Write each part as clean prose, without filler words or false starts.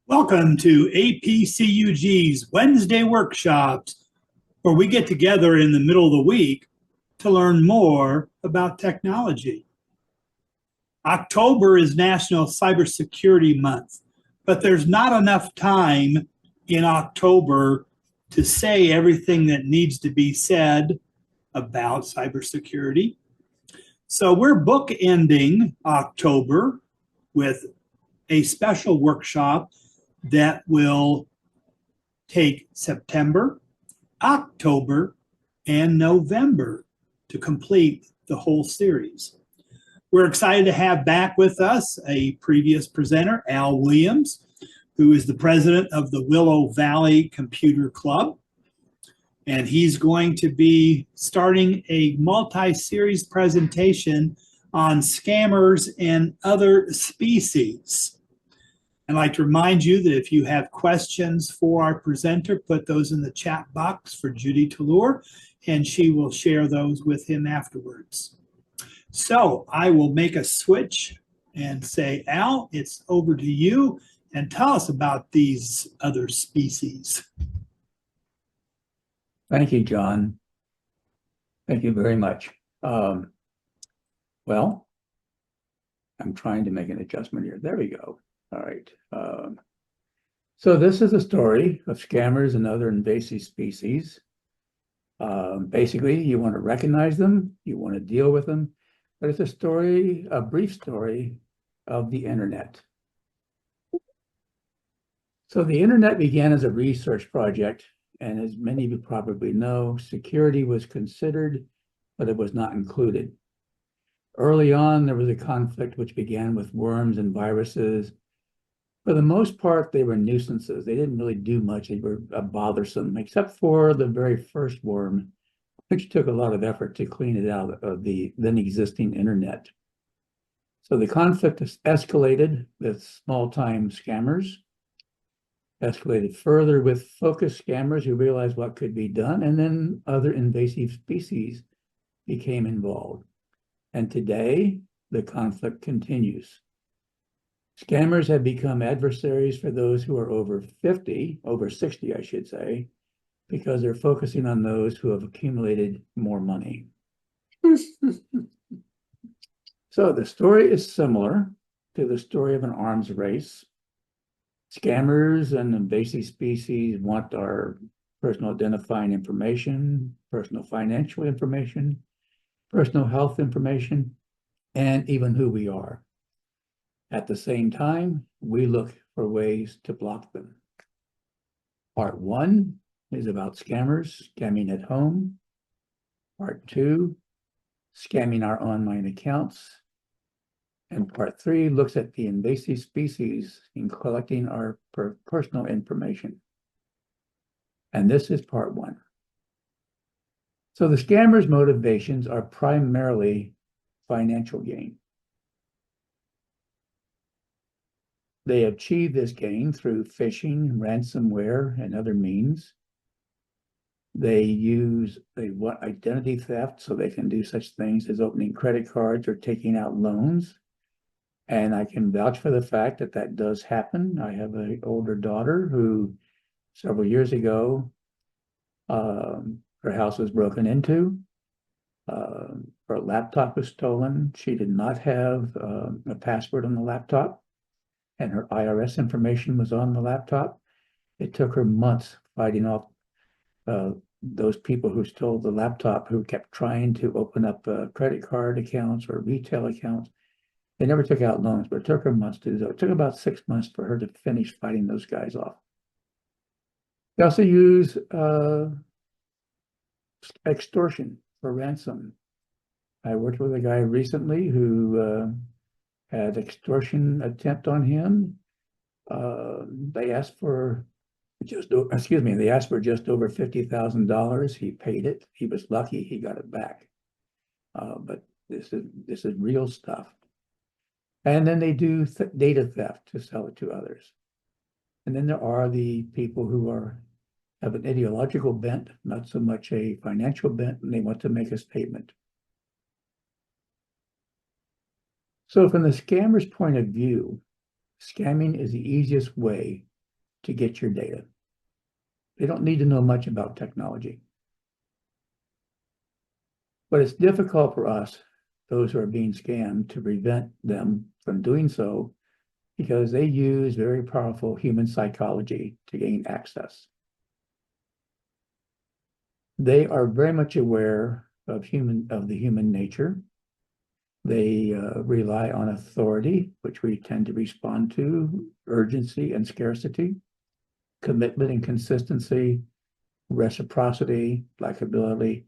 Welcome to APCUG's Wednesday workshops, where we get together in the middle of the week to learn more about technology. October is National Cybersecurity Month, but there's not enough time in October to say everything that needs to be said about cybersecurity. So we're bookending October with a special workshop that will take September, October, and November to complete the whole series. We're excited to have back with us a previous presenter, Al Williams, who is the president of the Willow Valley Computer Club. And he's going to be starting a multi-series presentation on scammers and other species. I'd like to remind you that if you have questions for our presenter, put those in the chat box for Judy Tallur, and she will share those with him afterwards. So I will make a switch and say, Al, it's over to you, and tell us about these other species. Thank you, John. Thank you very much. Well, I'm trying to make an adjustment here. There we go. All right. So this is a story of scammers and other invasive species. Basically, you want to recognize them, you want to deal with them, but it's a story, a brief story of the internet. So the internet began as a research project, and as many of you probably know, security was considered, but it was not included. Early on, there was a conflict which began with worms and viruses. For the most part, they were nuisances. They didn't really do much. They were bothersome, except for the very first worm, which took a lot of effort to clean it out of the then existing internet. So the conflict escalated with small-time scammers, escalated further with focused scammers who realized what could be done, and then other invasive species became involved. And today, the conflict continues. Scammers have become adversaries for those who are over 50, over 60, I should say, because they're focusing on those who have accumulated more money. So the story is similar to the story of an arms race. Scammers and invasive species want our personal identifying information, personal financial information, personal health information, and even who we are. At the same time, we look for ways to block them. Part 1 is about scammers scamming at home. Part 2, scamming our online accounts. And part 3 looks at the invasive species in collecting our personal information. And this is part 1. So the scammers' motivations are primarily financial gain. They achieve this gain through phishing, ransomware, and other means. They want identity theft, so they can do such things as opening credit cards or taking out loans. And I can vouch for the fact that that does happen. I have an older daughter who several years ago, her house was broken into. Her laptop was stolen. She did not have a password on the laptop, and her IRS information was on the laptop. It took her months fighting off those people who stole the laptop, who kept trying to open up credit card accounts or retail accounts. They never took out loans, but it took her months to do so. It took about 6 months for her to finish fighting those guys off. They also use extortion for ransom. I worked with a guy recently who had extortion attempt on him. They asked for just over $50,000. He paid it. He was lucky he got it back. But this is real stuff. And then they do data theft to sell it to others. And then there are the people who have an ideological bent, not so much a financial bent, and they want to make a statement. So from the scammer's point of view, scamming is the easiest way to get your data. They don't need to know much about technology. But it's difficult for us, those who are being scammed, to prevent them from doing so because they use very powerful human psychology to gain access. They are very much aware of the human nature. They rely on authority, which we tend to respond to, urgency and scarcity, commitment and consistency, reciprocity, likability,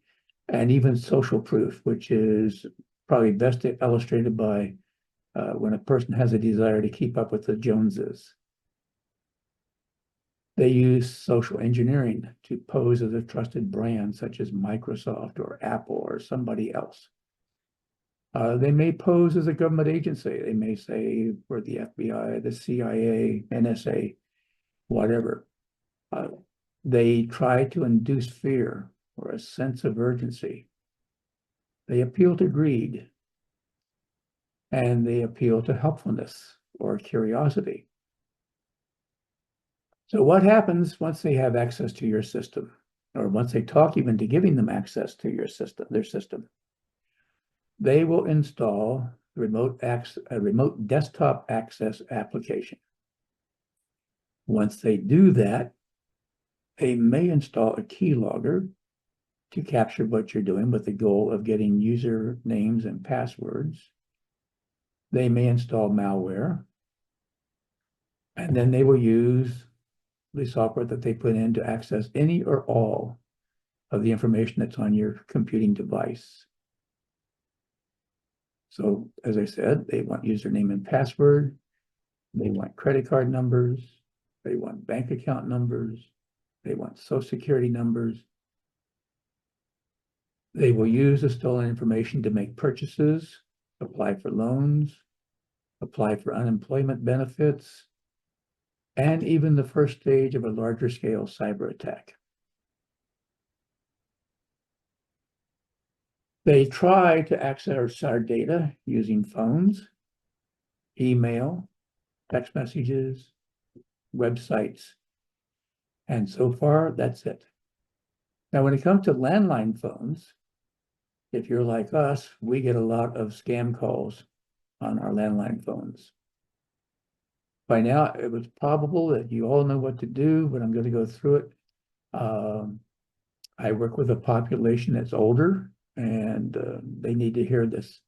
and even social proof, which is probably best illustrated by when a person has a desire to keep up with the Joneses. They use social engineering to pose as a trusted brand, such as Microsoft or Apple or somebody else. They may pose as a government agency. They may say we're the FBI, the CIA, NSA, whatever. They try to induce fear or a sense of urgency. They appeal to greed, and they appeal to helpfulness or curiosity. So what happens once they have access to your system, or once they talk even to giving them access to your system, their system? They will install a remote desktop access application. Once they do that, they may install a keylogger to capture what you're doing with the goal of getting user names and passwords. They may install malware, and then they will use the software that they put in to access any or all of the information that's on your computing device. So, as I said, they want username and password, they want credit card numbers, they want bank account numbers, they want social security numbers. They will use the stolen information to make purchases, apply for loans, apply for unemployment benefits, and even the first stage of a larger scale cyber attack. They try to access our data using phones, email, text messages, websites, and so far, that's it. Now, when it comes to landline phones, if you're like us, we get a lot of scam calls on our landline phones. By now, it was probable that you all know what to do, but I'm going to go through it. I work with a population that's older, and they need to hear this.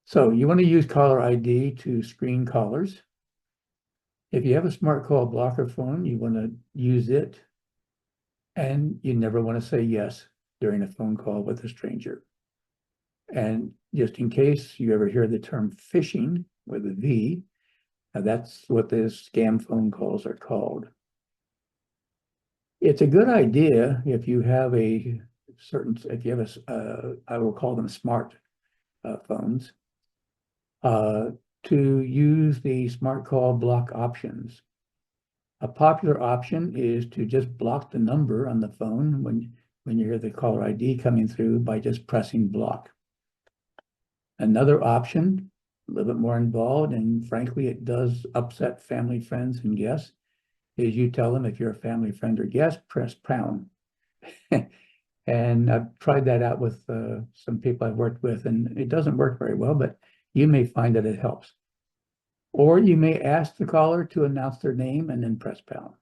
So you want to use caller ID to screen callers. If you have a smart call blocker phone, you want to use it, and you never want to say yes during a phone call with a stranger. And just in case you ever hear the term phishing with a V, that's what the scam phone calls are called. It's a good idea if you have I will call them smart phones, to use the smart call block options. A popular option is to just block the number on the phone when you hear the caller ID coming through by just pressing block. Another option, a little bit more involved, and frankly, it does upset family, friends, and guests, is you tell them if you're a family, friend, or guest, press pound. And I've tried that out with some people I've worked with, and it doesn't work very well, but you may find that it helps. Or you may ask the caller to announce their name and then press pound.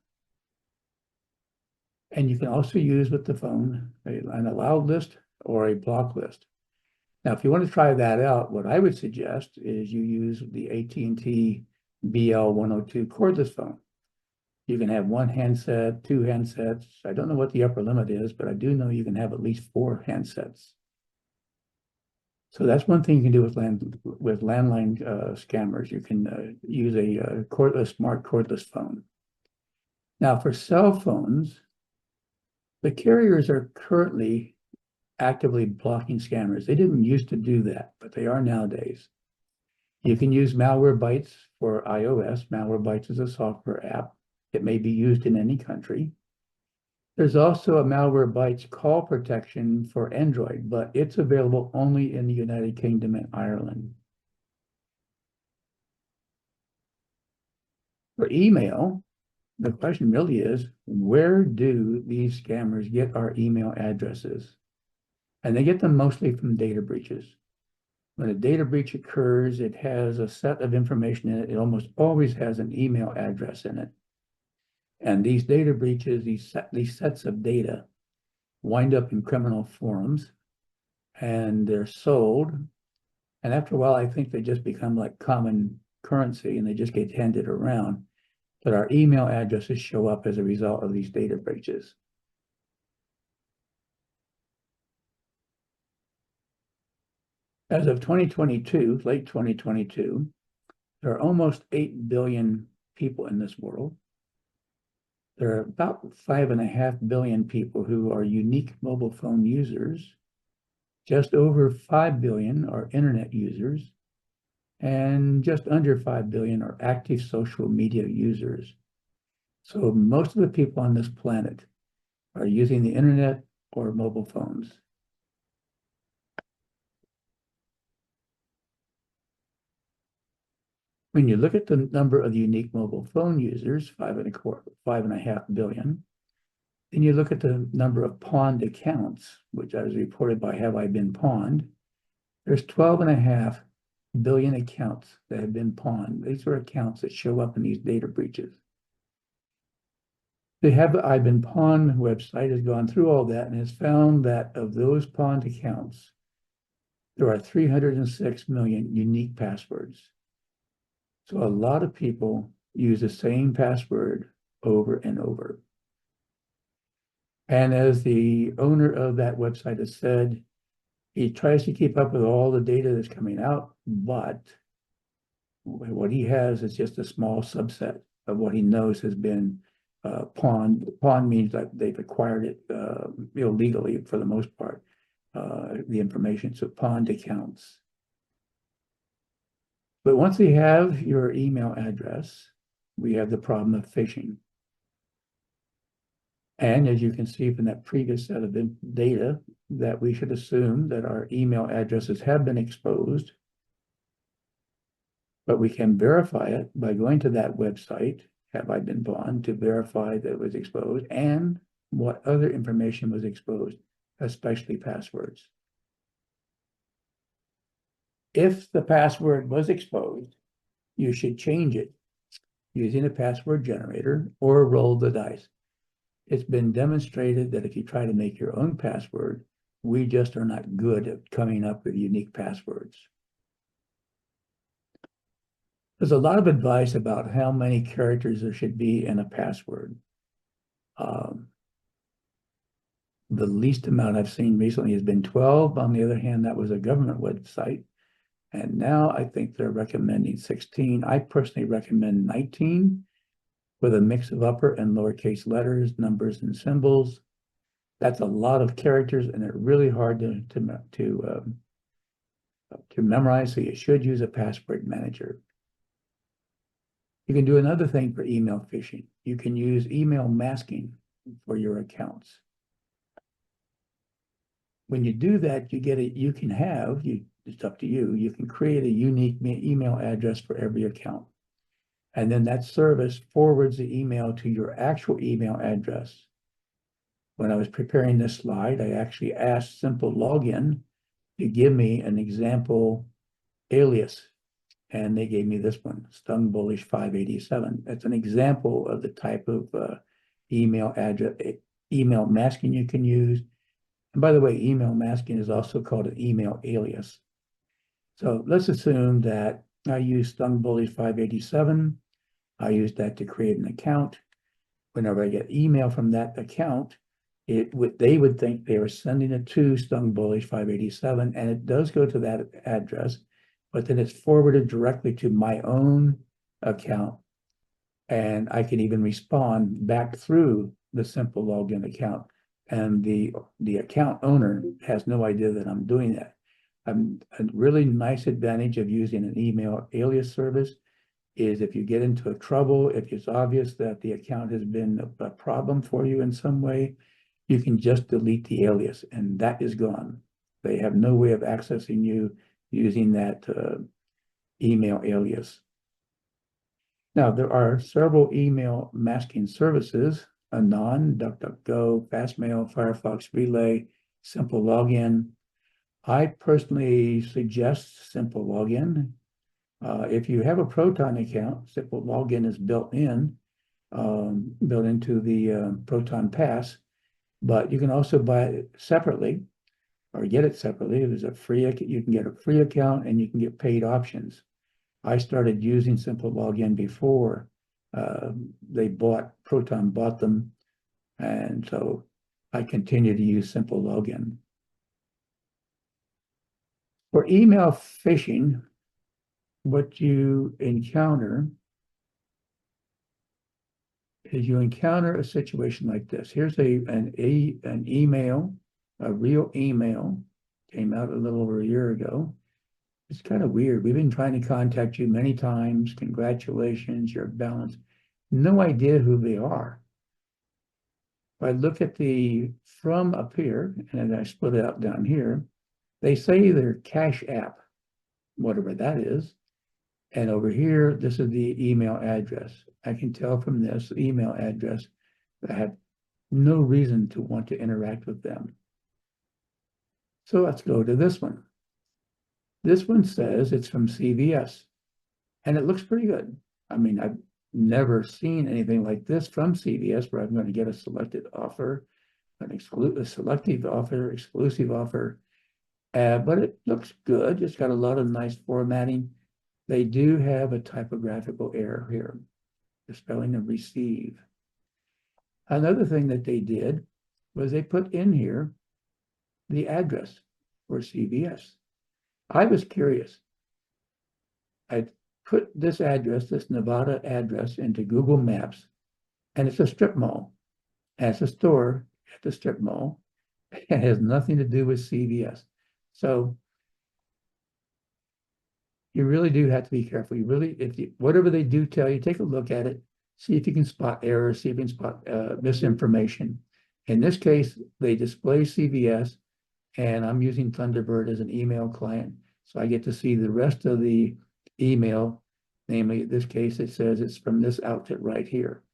And you can also use with the phone an allowed list or a block list. Now, if you want to try that out, what I would suggest is you use the AT&T BL102 cordless phone. You can have one handset, two handsets. I don't know what the upper limit is, but I do know you can have at least 4 handsets. So that's one thing you can do with landline scammers. You can use a smart cordless phone. Now, for cell phones, the carriers are currently actively blocking scammers. They didn't used to do that, but they are nowadays. You can use Malwarebytes for iOS. Malwarebytes is a software app. It may be used in any country. There's also a Malwarebytes call protection for Android, but it's available only in the United Kingdom and Ireland. For email, the question really is, where do these scammers get our email addresses? And they get them mostly from data breaches. When a data breach occurs, it has a set of information in it. It almost always has an email address in it. And these data breaches, these sets of data wind up in criminal forums, and they're sold. And after a while, I think they just become like common currency and they just get handed around. But our email addresses show up as a result of these data breaches. As of 2022, late 2022, there are almost 8 billion people in this world. There are about 5.5 billion people who are unique mobile phone users. Just over 5 billion are internet users, and just under 5 billion are active social media users. So most of the people on this planet are using the internet or mobile phones. When you look at the number of unique mobile phone users, 5.5 billion, then you look at the number of pawned accounts, which as reported by Have I Been Pawned, there's 12.5 billion accounts that have been pawned. These are accounts that show up in these data breaches. The Have I Been Pawned website has gone through all that and has found that of those pawned accounts, there are 306 million unique passwords. So a lot of people use the same password over and over. And as the owner of that website has said, he tries to keep up with all the data that's coming out, but what he has is just a small subset of what he knows has been pawned. Pawn means that they've acquired it illegally for the most part, the information, so pawned accounts. But once we have your email address, we have the problem of phishing. And as you can see from that previous set of data, that we should assume that our email addresses have been exposed. But we can verify it by going to that website, Have I Been Pawned, to verify that it was exposed and what other information was exposed, especially passwords. If the password was exposed, you should change it using a password generator or roll the dice. It's been demonstrated that if you try to make your own password, we just are not good at coming up with unique passwords. There's a lot of advice about how many characters there should be in a password. The least amount I've seen recently has been 12. On the other hand, that was a government website. And now I think they're recommending 16. I personally recommend 19 with a mix of upper and lowercase letters, numbers, and symbols. That's a lot of characters and they're really hard to memorize, so you should use a password manager. You can do another thing for email phishing. You can use email masking for your accounts. When you do that, you get it, it's up to you, you can create a unique email address for every account. And then that service forwards the email to your actual email address. When I was preparing this slide, I actually asked Simple Login to give me an example alias. And they gave me this one, Stung Bullish 587. That's an example of the type of email masking you can use. And by the way, email masking is also called an email alias. So let's assume that I use Stung Bullish 587. I use that to create an account. Whenever I get email from that account, they would think they were sending it to Stung Bullish 587, and it does go to that address, but then it's forwarded directly to my own account. And I can even respond back through the Simple Login account. And the account owner has no idea that I'm doing that. A really nice advantage of using an email alias service is if you get into trouble, if it's obvious that the account has been a problem for you in some way, you can just delete the alias and that is gone. They have no way of accessing you using that email alias. Now, there are several email masking services: Anon, DuckDuckGo, Fastmail, Firefox Relay, Simple Login. I personally suggest Simple Login. If you have a Proton account, Simple Login is built into the Proton Pass, but you can also buy it separately or get it separately. There's you can get a free account and you can get paid options. I started using Simple Login before Proton bought them, and so I continue to use Simple Login. For email phishing, what you encounter is you encounter a situation like this. Here's an email, a real email, came out a little over a year ago. It's kind of weird. We've been trying to contact you many times. Congratulations, you're balanced. No idea who they are. If I look at the from up here, and I split it out down here, they say they're Cash App, whatever that is. And over here, this is the email address. I can tell from this email address that I have no reason to want to interact with them. So let's go to this one. This one says it's from CVS, and it looks pretty good. I mean, I've never seen anything like this from CVS where I'm going to get a selected offer, a selective offer, exclusive offer, but it looks good. It's got a lot of nice formatting. They do have a typographical error here, the spelling of receive. Another thing that they did was they put in here the address for CVS. I was curious. I put this address, this Nevada address, into Google Maps, and it's a strip mall. And it's a store at the strip mall. It has nothing to do with CVS. So you really do have to be careful. Whatever they do tell you, take a look at it, see if you can spot errors, see if you can spot misinformation. In this case, they display CVS, and I'm using Thunderbird as an email client. So I get to see the rest of the email, namely in this case, it says it's from this outfit right here.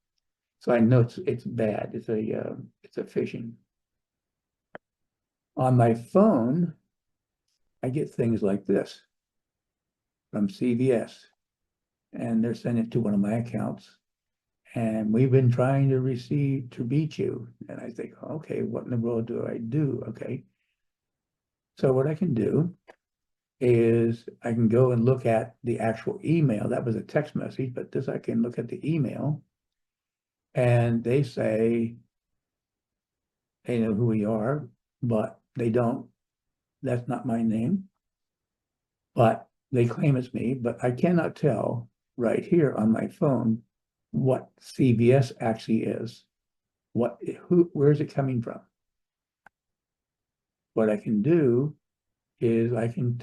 So I know it's bad. It's a phishing. On my phone, I get things like this from CVS, and they're sending it to one of my accounts. And we've been trying to reach you. And I think, okay, what in the world do I do? Okay. So what I can do is I can go and look at the actual email. That was a text message, but this I can look at the email, and they say they know who we are, but they don't. That's not my name, but they claim it's me, but I cannot tell right here on my phone what CVS actually is. Where is it coming from? What I can do is I can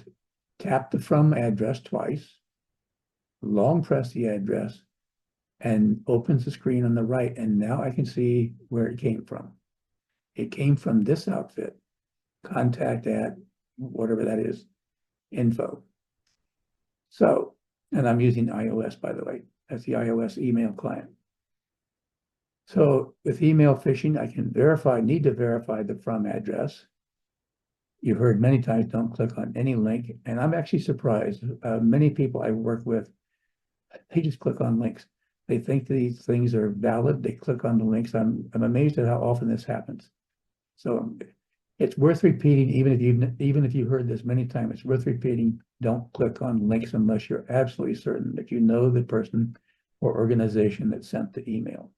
tap the from address twice, long press the address, and opens the screen on the right. And now I can see where it came from. It came from this outfit, contact at whatever that is, info. So, and I'm using iOS, by the way. That's the iOS email client. So with email phishing, I can need to verify the from address. You've heard many times, don't click on any link. And I'm actually surprised. Many people I work with, they just click on links. They think these things are valid. They click on the links. I'm amazed at how often this happens. So it's worth repeating, even if you've heard this many times, it's worth repeating. Don't click on links unless you're absolutely certain that you know the person or organization that sent the email.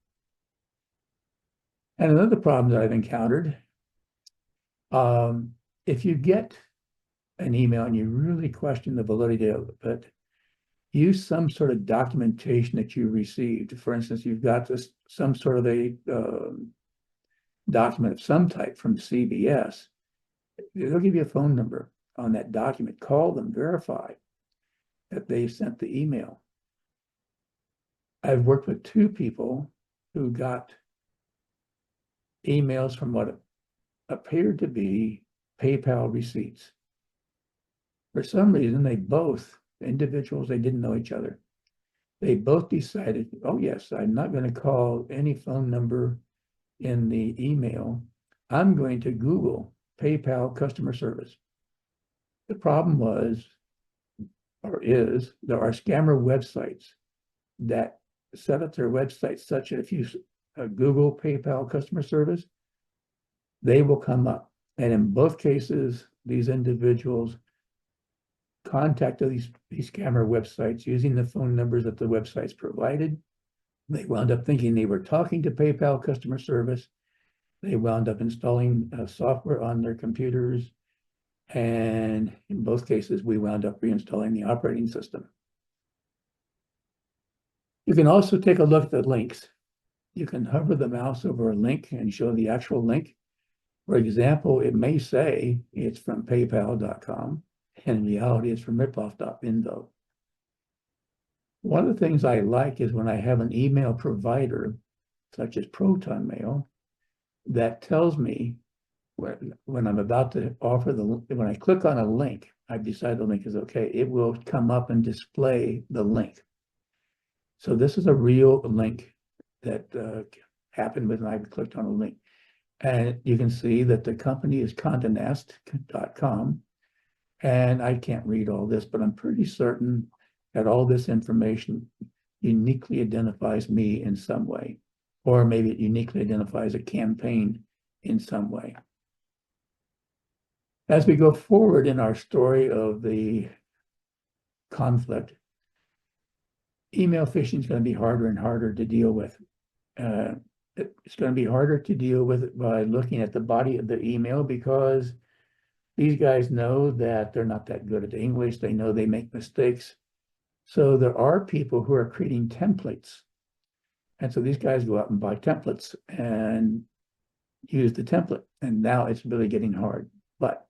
And another problem that I've encountered, if you get an email and you really question the validity of it, use some sort of documentation that you received. For instance, you've got some sort of a document of some type from CVS. They'll give you a phone number on that document. Call them, verify that they sent the email. I've worked with two people who got emails from what appeared to be PayPal receipts. For some reason, individuals, they didn't know each other. they both decided, oh yes, I'm not going to call any phone number in the email. I'm going to Google PayPal customer service. The problem was, or is, there are scammer websites that set up their websites such that if you Google PayPal customer service, they will come up. And in both cases, these individuals contacted these scammer websites using the phone numbers that the websites provided. They wound up thinking they were talking to PayPal customer service. They wound up installing software on their computers. And in both cases, we wound up reinstalling the operating system. You can also take a look at the links. You can hover the mouse over a link and show the actual link. For example, it may say it's from paypal.com, and in reality, it's from ripoff.info. One of the things I like is when I have an email provider, such as Proton Mail, that tells me when I'm about to offer when I click on a link, I decide the link is okay, it will come up and display the link. So this is a real link that happened when I clicked on a link. And you can see that the company is Condé and I can't read all this, but I'm pretty certain that all this information uniquely identifies me in some way, or maybe it uniquely identifies a campaign in some way. As we go forward in our story of the conflict, email phishing is going to be harder and harder to deal with. It's going to be harder to deal with by looking at the body of the email because these guys know that they're not that good at English. They know they make mistakes. So there are people who are creating templates. And so these guys go out and buy templates and use the template. And now it's really getting hard. But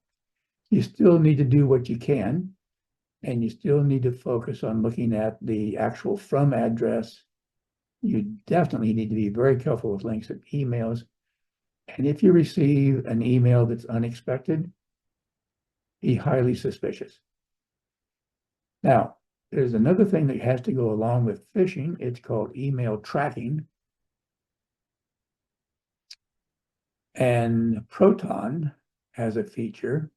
you still need to do what you can. And you still need to focus on looking at the actual from address. You definitely need to be very careful with links and emails. And if you receive an email that's unexpected, be highly suspicious. Now, there's another thing that has to go along with phishing. It's called email tracking. And Proton has a feature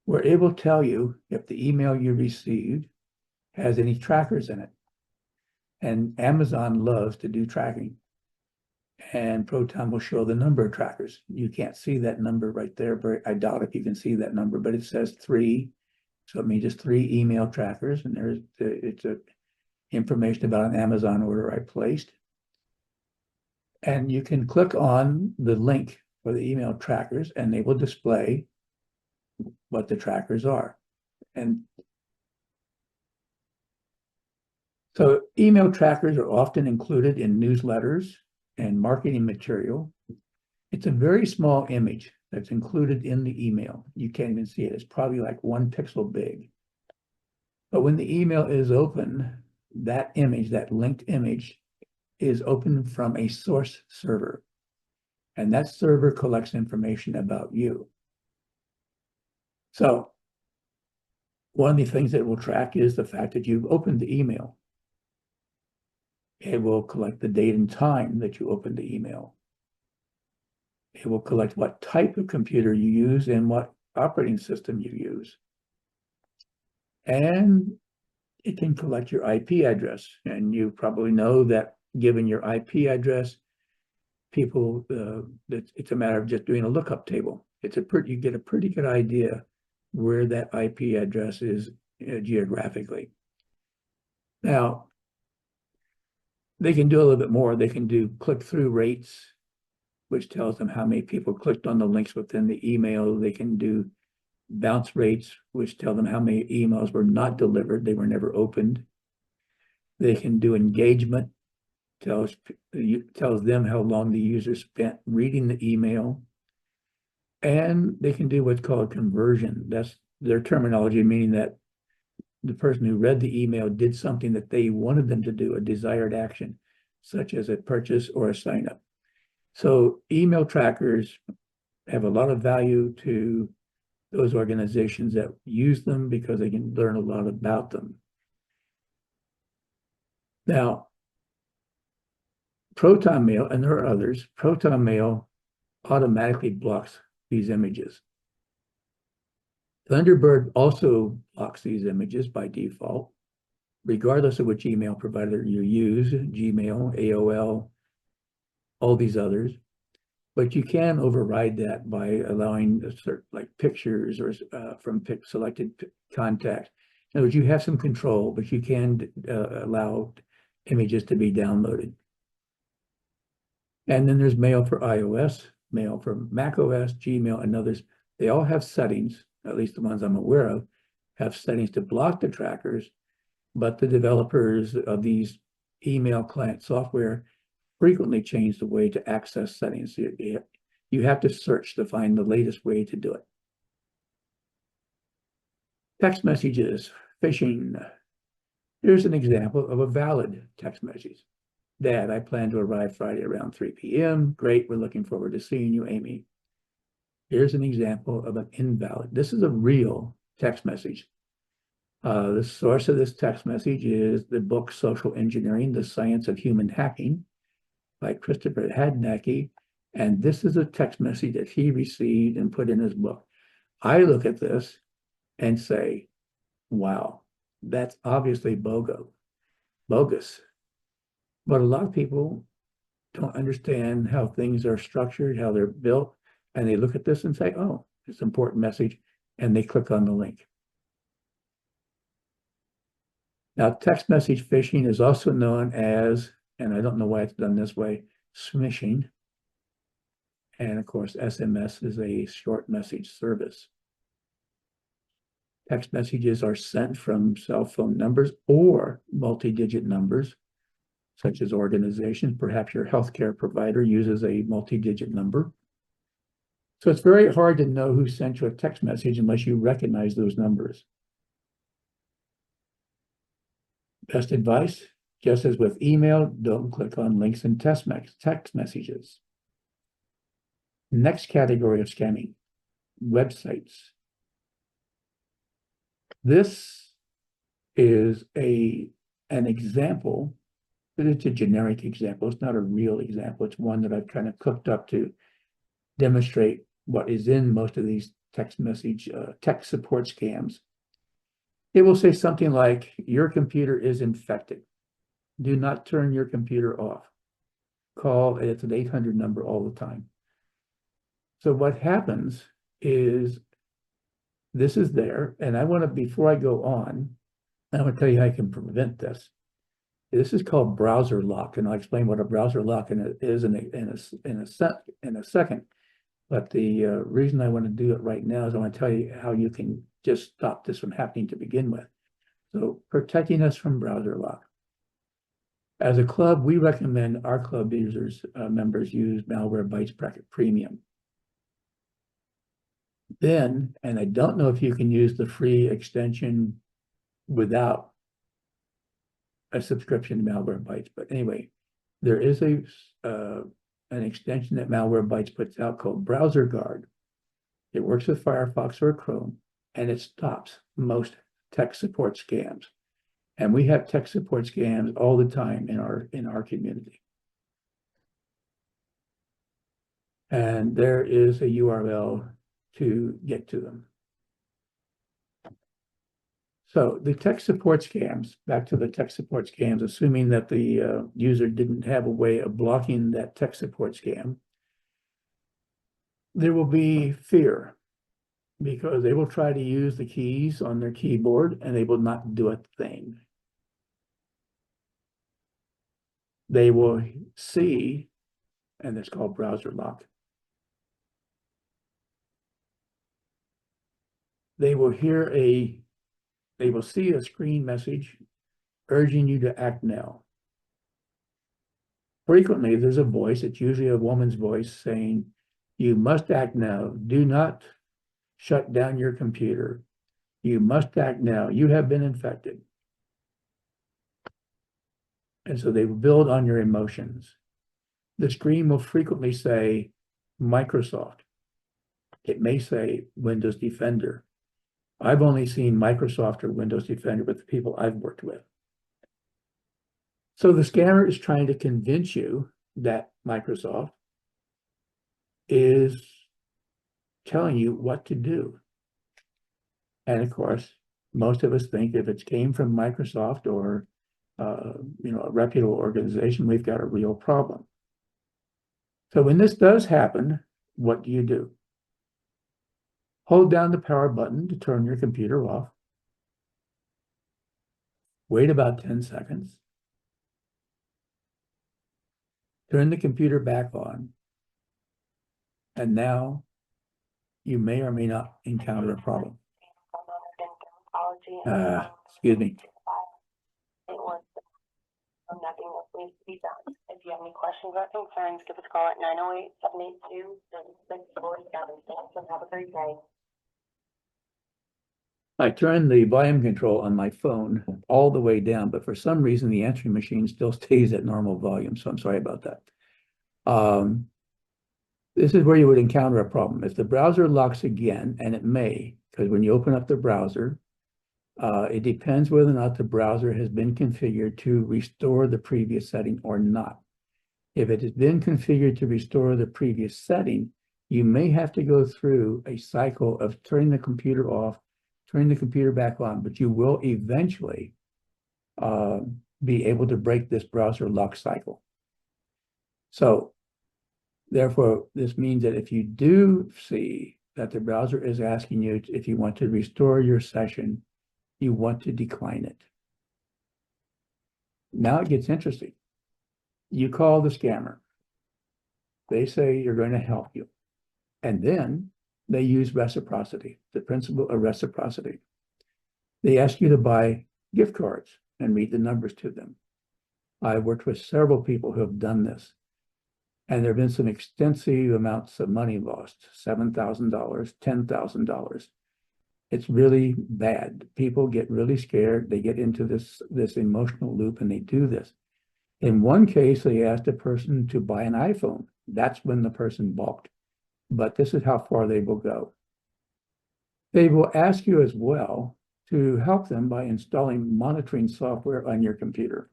where it will tell you if the email you received has any trackers in it. And Amazon loves to do tracking. And Proton will show the number of trackers. You can't see that number right there, but I doubt if you can see that number, but it says 3. So it means just 3 email trackers, and it's information about an Amazon order I placed. And you can click on the link for the email trackers, and they will display what the trackers are. And so email trackers are often included in newsletters and marketing material. It's a very small image that's included in the email. You can't even see it. It's probably like 1 pixel big. But when the email is open, that image, that linked image, is open from a source server. And that server collects information about you. So one of the things that it will track is the fact that you've opened the email. It will collect the date and time that you opened the email. It will collect what type of computer you use and what operating system you use. And it can collect your IP address. And you probably know that given your IP address, people, it's a matter of just doing a lookup table. You get a pretty good idea where that IP address is geographically. Now, they can do a little bit more. They can do click-through rates, which tells them how many people clicked on the links within the email. They can do bounce rates, which tell them how many emails were not delivered. They were never opened. They can do engagement, tells them how long the user spent reading the email. And they can do what's called conversion. That's their terminology, meaning that the person who read the email did something that they wanted them to do, a desired action, such as a purchase or a sign up. So email trackers have a lot of value to those organizations that use them because they can learn a lot about them. Now, Proton Mail, and there are others, Proton Mail automatically blocks these images. Thunderbird also blocks these images by default, regardless of which email provider you use, Gmail, AOL, all these others. But you can override that by allowing certain, like pictures or from selected contacts. In other words, you have some control, but you can allow images to be downloaded. And then there's Mail for iOS, Mail for macOS, Gmail, and others. They all have settings, at least the ones I'm aware of, have settings to block the trackers, but the developers of these email client software frequently change the way to access settings. You have to search to find the latest way to do it. Text messages, phishing. Here's an example of a valid text message. Dad, I plan to arrive Friday around 3 p.m. Great, we're looking forward to seeing you, Amy. Here's an example of an invalid. This is a real text message. The source of this text message is the book Social Engineering, The Science of Human Hacking by Christopher Hadnacky. And this is a text message that he received and put in his book. I look at this and say, wow, that's obviously bogus. But a lot of people don't understand how things are structured, how they're built, and they look at this and say, oh, it's an important message, and they click on the link. Now, text message phishing is also known as, and I don't know why it's done this way, smishing. And of course, SMS is a short message service. Text messages are sent from cell phone numbers or multi-digit numbers, such as organizations. Perhaps your healthcare provider uses a multi-digit number. So it's very hard to know who sent you a text message unless you recognize those numbers. Best advice, just as with email, don't click on links in text messages. Next category of scamming, websites. This is an example, but it's a generic example. It's not a real example. It's one that I've kind of cooked up to demonstrate what is in most of these text message, tech support scams. It will say something like, your computer is infected. Do not turn your computer off. Call, it's an 800 number all the time. So what happens is, this is there, and I want to, before I go on, I want to tell you how I can prevent this. This is called browser lock, and I'll explain what a browser lock is in a second. But the reason I want to do it right now is I want to tell you how you can just stop this from happening to begin with. So protecting us from browser lock. As a club, we recommend our club users, members use Malwarebytes Bracket Premium. Then, and I don't know if you can use the free extension without a subscription to Malwarebytes, but anyway, there is an extension that Malwarebytes puts out called Browser Guard. It works with Firefox or Chrome, and it stops most tech support scams. And we have tech support scams all the time in our community. And there is a URL to get to them. So the tech support scams, back to the tech support scams, assuming that the user didn't have a way of blocking that tech support scam, there will be fear because they will try to use the keys on their keyboard and they will not do a thing. They will see, and it's called browser lock. They will see a screen message urging you to act now. Frequently, there's a voice, it's usually a woman's voice saying, you must act now. Do not shut down your computer. You must act now. You have been infected. And so they build on your emotions. The screen will frequently say Microsoft. It may say Windows Defender. I've only seen Microsoft or Windows Defender with the people I've worked with. So the scammer is trying to convince you that Microsoft is telling you what to do. And of course, most of us think if it came from Microsoft or a reputable organization, we've got a real problem. So when this does happen, what do? Hold down the power button to turn your computer off. Wait about 10 seconds. Turn the computer back on. And now you may or may not encounter a problem. Excuse me. Nothing else needs to be done. If you have any questions or concerns, give us a call at 908-782-7647. Have a great day. I turned the volume control on my phone all the way down, but for some reason the answering machine still stays at normal volume. So I'm sorry about that. This is where you would encounter a problem. If the browser locks again, and it may, because when you open up the browser, it depends whether or not the browser has been configured to restore the previous setting or not. If it has been configured to restore the previous setting, you may have to go through a cycle of turning the computer off, turning the computer back on, but you will eventually be able to break this browser lock cycle. So therefore, this means that if you do see that the browser is asking you if you want to restore your session, you want to decline it. Now it gets interesting. You call the scammer. They say you're going to help you. And then they use reciprocity, the principle of reciprocity. They ask you to buy gift cards and read the numbers to them. I've worked with several people who have done this. And there have been some extensive amounts of money lost, $7,000, $10,000. It's really bad. People get really scared. They get into this emotional loop and they do this. In one case, they asked a person to buy an iPhone. That's when the person balked. But this is how far they will go. They will ask you as well to help them by installing monitoring software on your computer.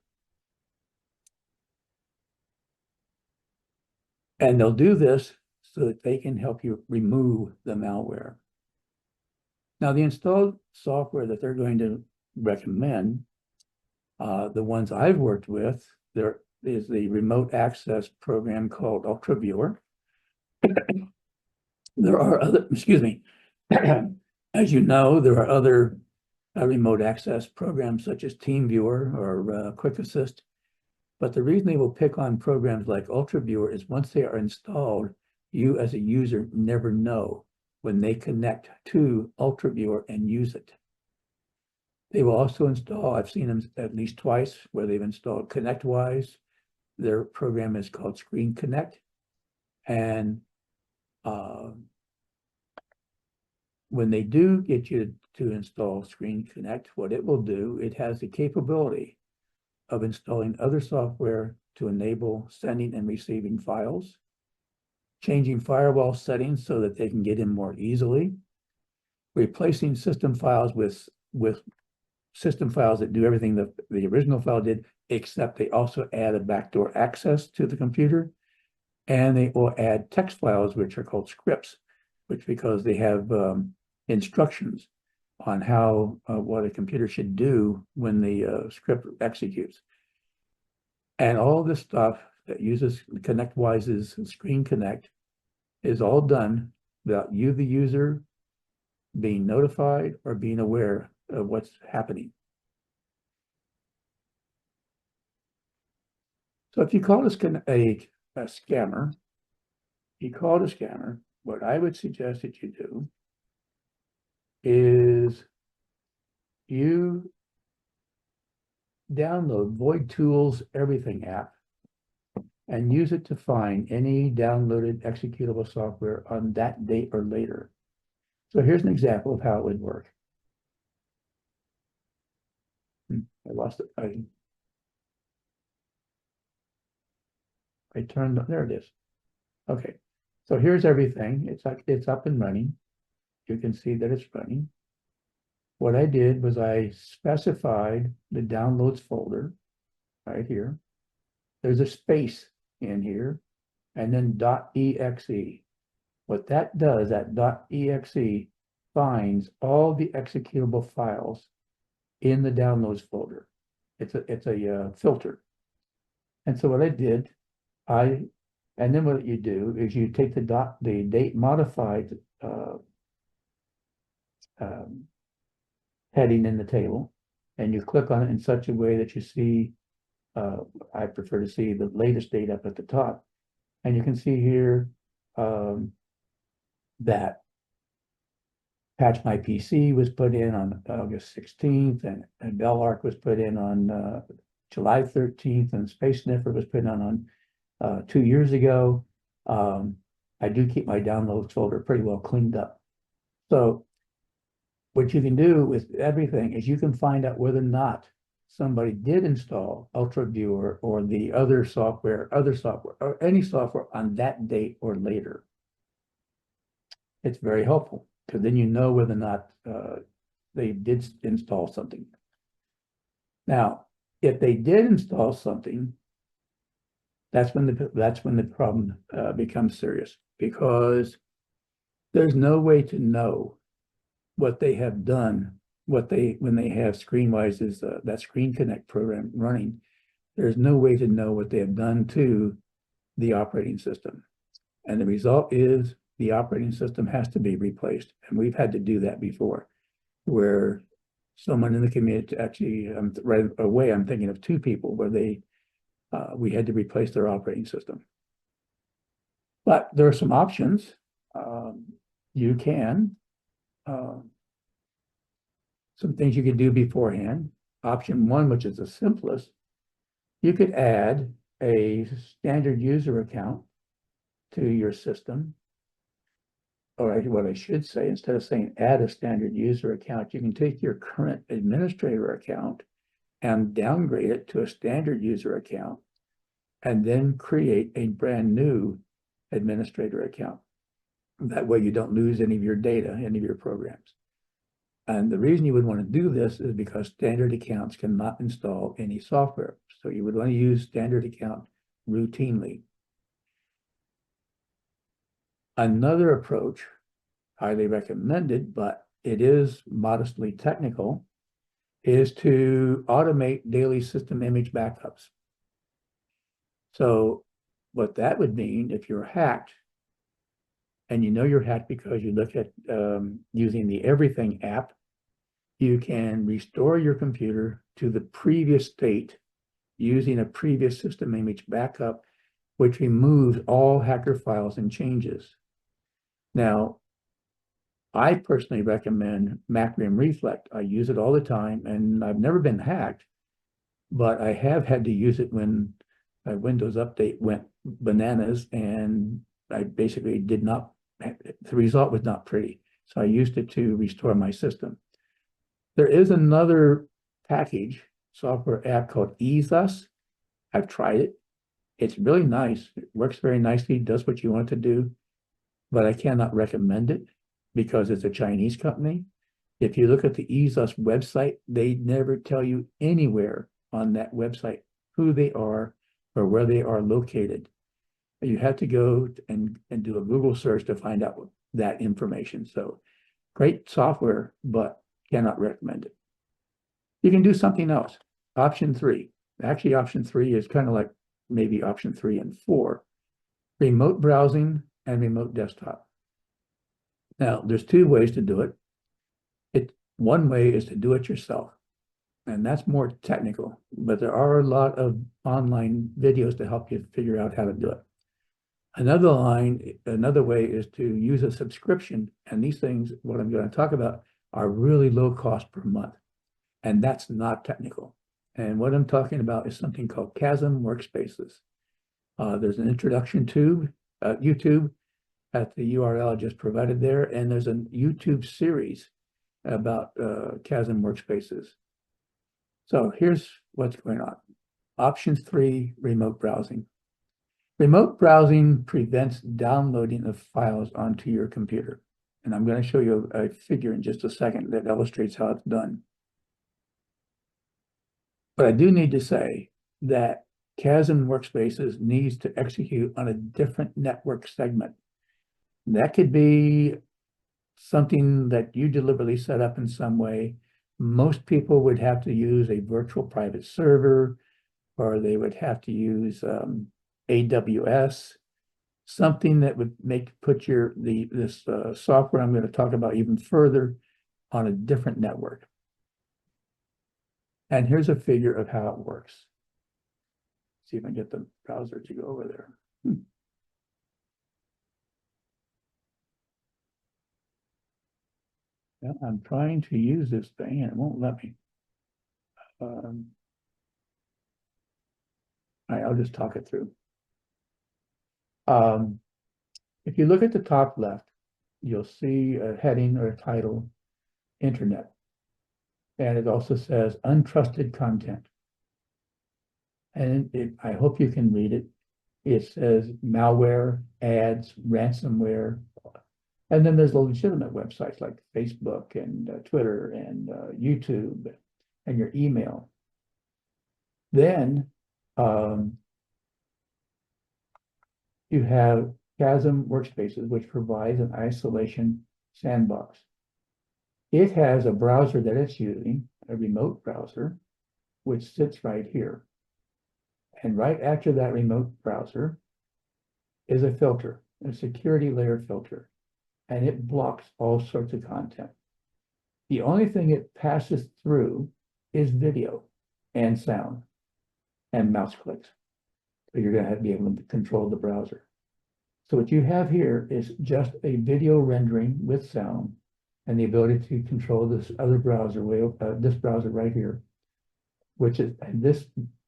And they'll do this so that they can help you remove the malware. Now, the installed software that they're going to recommend, the ones I've worked with, there is the remote access program called UltraViewer. There are other, excuse me, as you know, there are other remote access programs such as TeamViewer or Quick Assist. But the reason they will pick on programs like UltraViewer is once they are installed, you as a user never know when they connect to UltraViewer and use it. They will also install, I've seen them at least twice, where they've installed ConnectWise. Their program is called Screen Connect. And when they do get you to install Screen Connect, what it will do, it has the capability of installing other software to enable sending and receiving files, changing firewall settings so that they can get in more easily, replacing system files with system files that do everything that the original file did, except they also add a backdoor access to the computer, and they will add text files, which are called scripts, which because they have instructions on how what a computer should do when the script executes. And all this stuff that uses ConnectWise's Screen Connect is all done without you, the user, being notified or being aware of what's happening. So if you call a scammer, what I would suggest that you do is you download Void Tools Everything app and use it to find any downloaded executable software on that date or later. So here's an example of how it would work. I lost it. I turned, there it is. Okay, so here's everything. It's up and running. You can see that it's running. What I did was I specified the downloads folder. right here. There's a space in here, and then .exe. What that does, that .exe finds all the executable files in the downloads folder. It's a filter. And so what I did, and then what you do is you take the date modified heading in the table, and you click on it in such a way that you see, I prefer to see the latest date up at the top. And you can see here that Patch My PC was put in on August 16th, and BellArc was put in on July 13th, and Space Sniffer was put on 2 years ago. I do keep my downloads folder pretty well cleaned up. So what you can do with everything is you can find out whether or not somebody did install UltraViewer or the other software, or any software on that date or later. It's very helpful, because then you know whether or not they did install something. Now, if they did install something, that's when the problem becomes serious, because there's no way to know what they have done, when they have ScreenWise's that Screen Connect program running. There's no way to know what they have done to the operating system, and the result is the operating system has to be replaced. And we've had to do that before, where someone in the community, actually, right away, I'm thinking of 2 people where we had to replace their operating system. But there are some options. You can, some things you could do beforehand. Option 1, which is the simplest, you could add a standard user account to your system. Or what I should say, instead of saying add a standard user account, you can take your current administrator account and downgrade it to a standard user account, and then create a brand new administrator account. That way you don't lose any of your data, any of your programs. And the reason you would want to do this is because standard accounts cannot install any software. So you would want to use standard account routinely. Another approach, highly recommended, but it is modestly technical, is to automate daily system image backups. So what that would mean, if you're hacked, and you know you're hacked because you look at using the Everything app, you can restore your computer to the previous state using a previous system image backup, which removes all hacker files and changes. Now, I personally recommend Macrium Reflect. I use it all the time, and I've never been hacked, but I have had to use it when a Windows update went bananas, and I basically did not, the result was not pretty. So I used it to restore my system. There is another package, software app called EaseUs. I've tried it. It's really nice. It works very nicely, does what you want to do, but I cannot recommend it because it's a Chinese company. If you look at the EaseUs website, they never tell you anywhere on that website who they are or where they are located. You have to go and do a Google search to find out that information. So great software, but cannot recommend it. You can do something else. Option 3. Actually, option 3 is kind of like maybe option 3 and 4. Remote browsing and remote desktop. Now, there's 2 ways to do it. One way is to do it yourself, and that's more technical, but there are a lot of online videos to help you figure out how to do it. Another way is to use a subscription, and these things, what I'm going to talk about, are really low cost per month, and that's not technical. And what I'm talking about is something called Chasm Workspaces. There's an introduction to YouTube at the URL I just provided there, and there's a YouTube series about Chasm Workspaces. So here's what's going on. Option 3, remote browsing. Remote browsing prevents downloading of files onto your computer. And I'm going to show you a figure in just a second that illustrates how it's done. But I do need to say that Chasm Workspaces needs to execute on a different network segment. That could be something that you deliberately set up in some way. Most people would have to use a virtual private server, or they would have to use AWS, something that would put this software I'm going to talk about even further on a different network. And here's a figure of how it works. See if I can get the browser to go over there. Yeah, I'm trying to use this thing and it won't let me. I'll just talk it through. If you look at the top left, you'll see a heading or a title, Internet. And it also says untrusted content. And I hope you can read it. It says malware, ads, ransomware. And then there's the legitimate websites like Facebook and Twitter and YouTube and your email. Then you have Chasm Workspaces, which provides an isolation sandbox. It has a browser that it's using, a remote browser, which sits right here. And right after that remote browser is a filter, a security layer filter, and it blocks all sorts of content. The only thing it passes through is video and sound and mouse clicks. So you're going to be able to control the browser. So what you have here is just a video rendering with sound and the ability to control this other browser, this browser right here, which is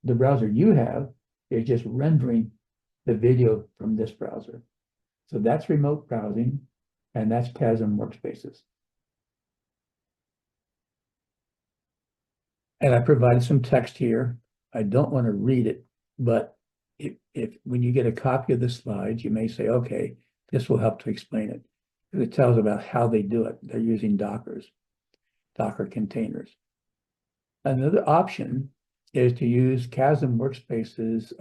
the browser you have is just rendering the video from this browser. So that's remote browsing, and that's Chasm Workspaces. And I provided some text here. I don't want to read it, but if when you get a copy of the slides, you may say, okay, this will help to explain it. Because it tells about how they do it. They're using Docker containers. Another option is to use Chasm Workspaces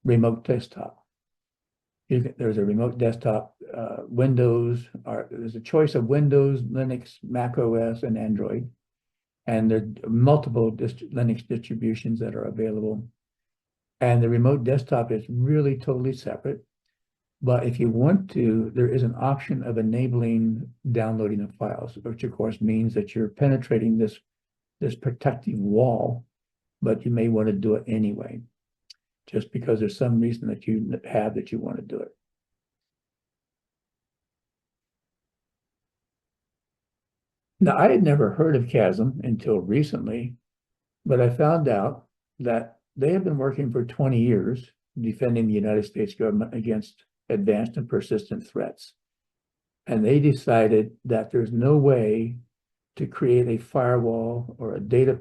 remote desktop. There's a remote desktop, Windows, there's a choice of Windows, Linux, Mac OS, and Android. And there are multiple Linux distributions that are available. And the remote desktop is really totally separate. But if you want to, there is an option of enabling downloading of files, which of course means that you're penetrating this protective wall, but you may want to do it anyway, just because there's some reason that you want to do it. Now, I had never heard of Chasm until recently, but I found out that they have been working for 20 years defending the United States government against advanced and persistent threats. And they decided that there's no way to create a firewall or a data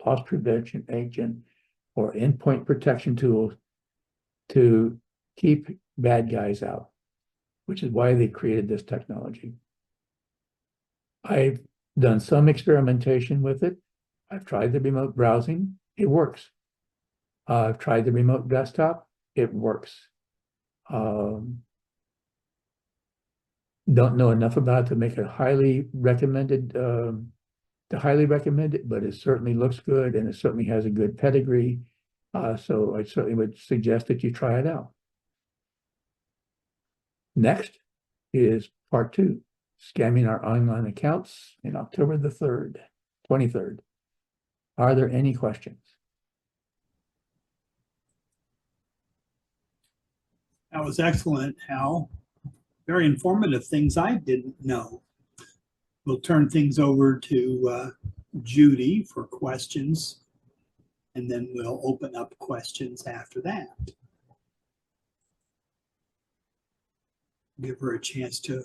loss prevention agent or endpoint protection tool to keep bad guys out, which is why they created this technology. I've done some experimentation with it. I've tried the remote browsing. It works. I've tried the remote desktop. It works. Don't know enough about it to make it highly recommended, but it certainly looks good and it certainly has a good pedigree. So I certainly would suggest that you try it out. Next is part 2, scamming our online accounts in October the 23rd. Are there any questions? That was excellent, Hal. Very informative, things I didn't know. We'll turn things over to Judy for questions, and then we'll open up questions after that. Give her a chance to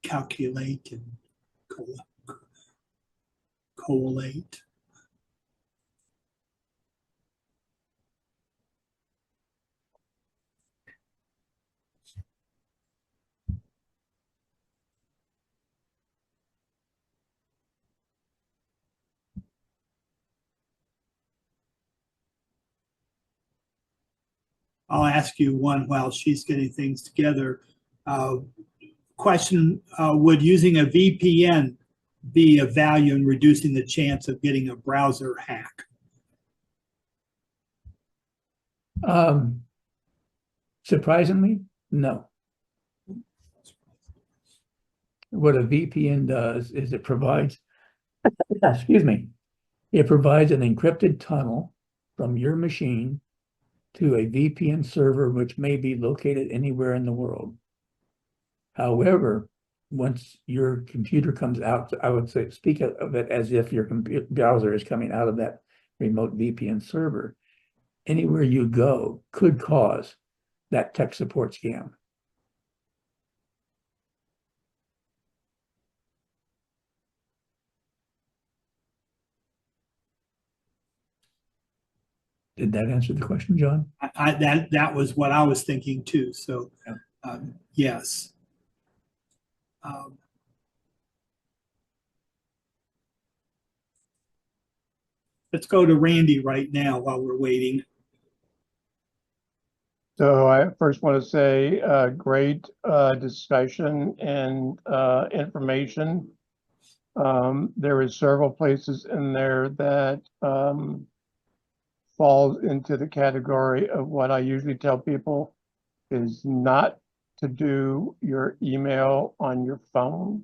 calculate and collate. I'll ask you one while she's getting things together. Question, would using a VPN be of value in reducing the chance of getting a browser hack? Surprisingly, no. What a VPN does is it provides, excuse me, it provides an encrypted tunnel from your machine to a VPN server, which may be located anywhere in the world. However, once your computer comes out, I would say, speak of it as if your computer browser is coming out of that remote VPN server. Anywhere you go could cause that tech support scam. Did that answer the question, John? That was what I was thinking too. So, Yeah. Yes. Let's go to Randy right now while we're waiting. So I first want to say great discussion and information. There is several places in there that falls into the category of what I usually tell people is not to do your email on your phone.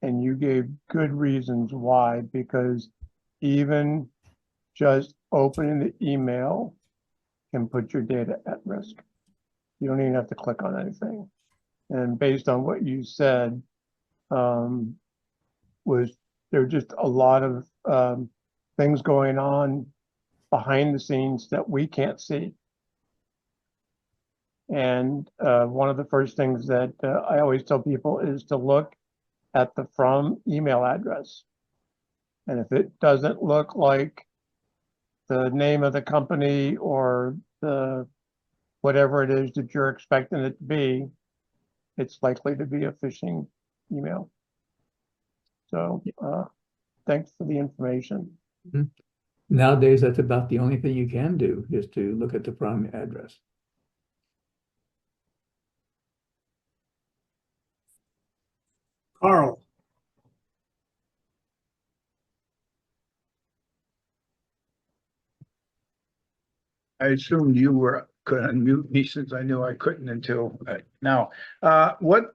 And you gave good reasons why, because even just opening the email can put your data at risk. You don't even have to click on anything. And based on what you said, was there just a lot of things going on behind the scenes that we can't see. And one of the first things that I always tell people is to look at the from email address. And if it doesn't look like the name of the company or the whatever it is that you're expecting it to be, it's likely to be a phishing email. So thanks for the information. Mm-hmm. Nowadays, that's about the only thing you can do is to look at the from address. Carl. I assumed you could unmute me since I knew I couldn't until now. What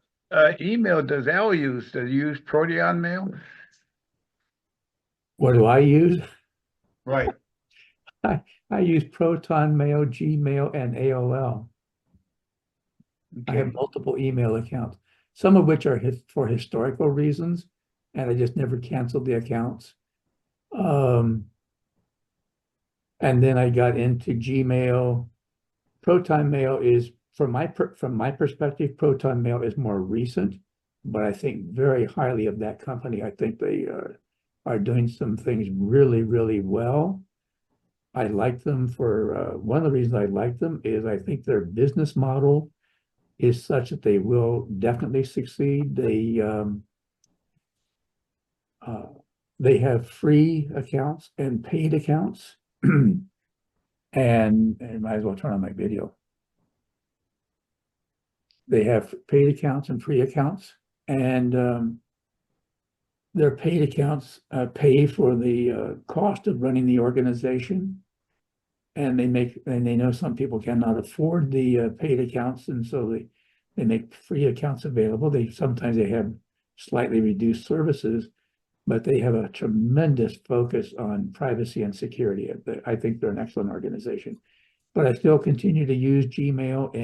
email does Al use? Does he use Proton Mail? What do I use? Right. I use Proton Mail, Gmail, and AOL. I have multiple email accounts, some of which are for historical reasons, and I just never canceled the accounts. And then I got into Gmail. Proton Mail is, from my perspective, Proton Mail is more recent, but I think very highly of that company. I think they are doing some things really, really well. I like them for, one of the reasons I like them is I think their business model is such that they will definitely succeed. They have free accounts and paid accounts. And might as well turn on my video. They have paid accounts and free accounts, and their paid accounts pay for the cost of running the organization, and they know some people cannot afford the paid accounts, and so they make free accounts available. Sometimes they have slightly reduced services, but they have a tremendous focus on privacy and security. I think they're an excellent organization, but I still continue to use Gmail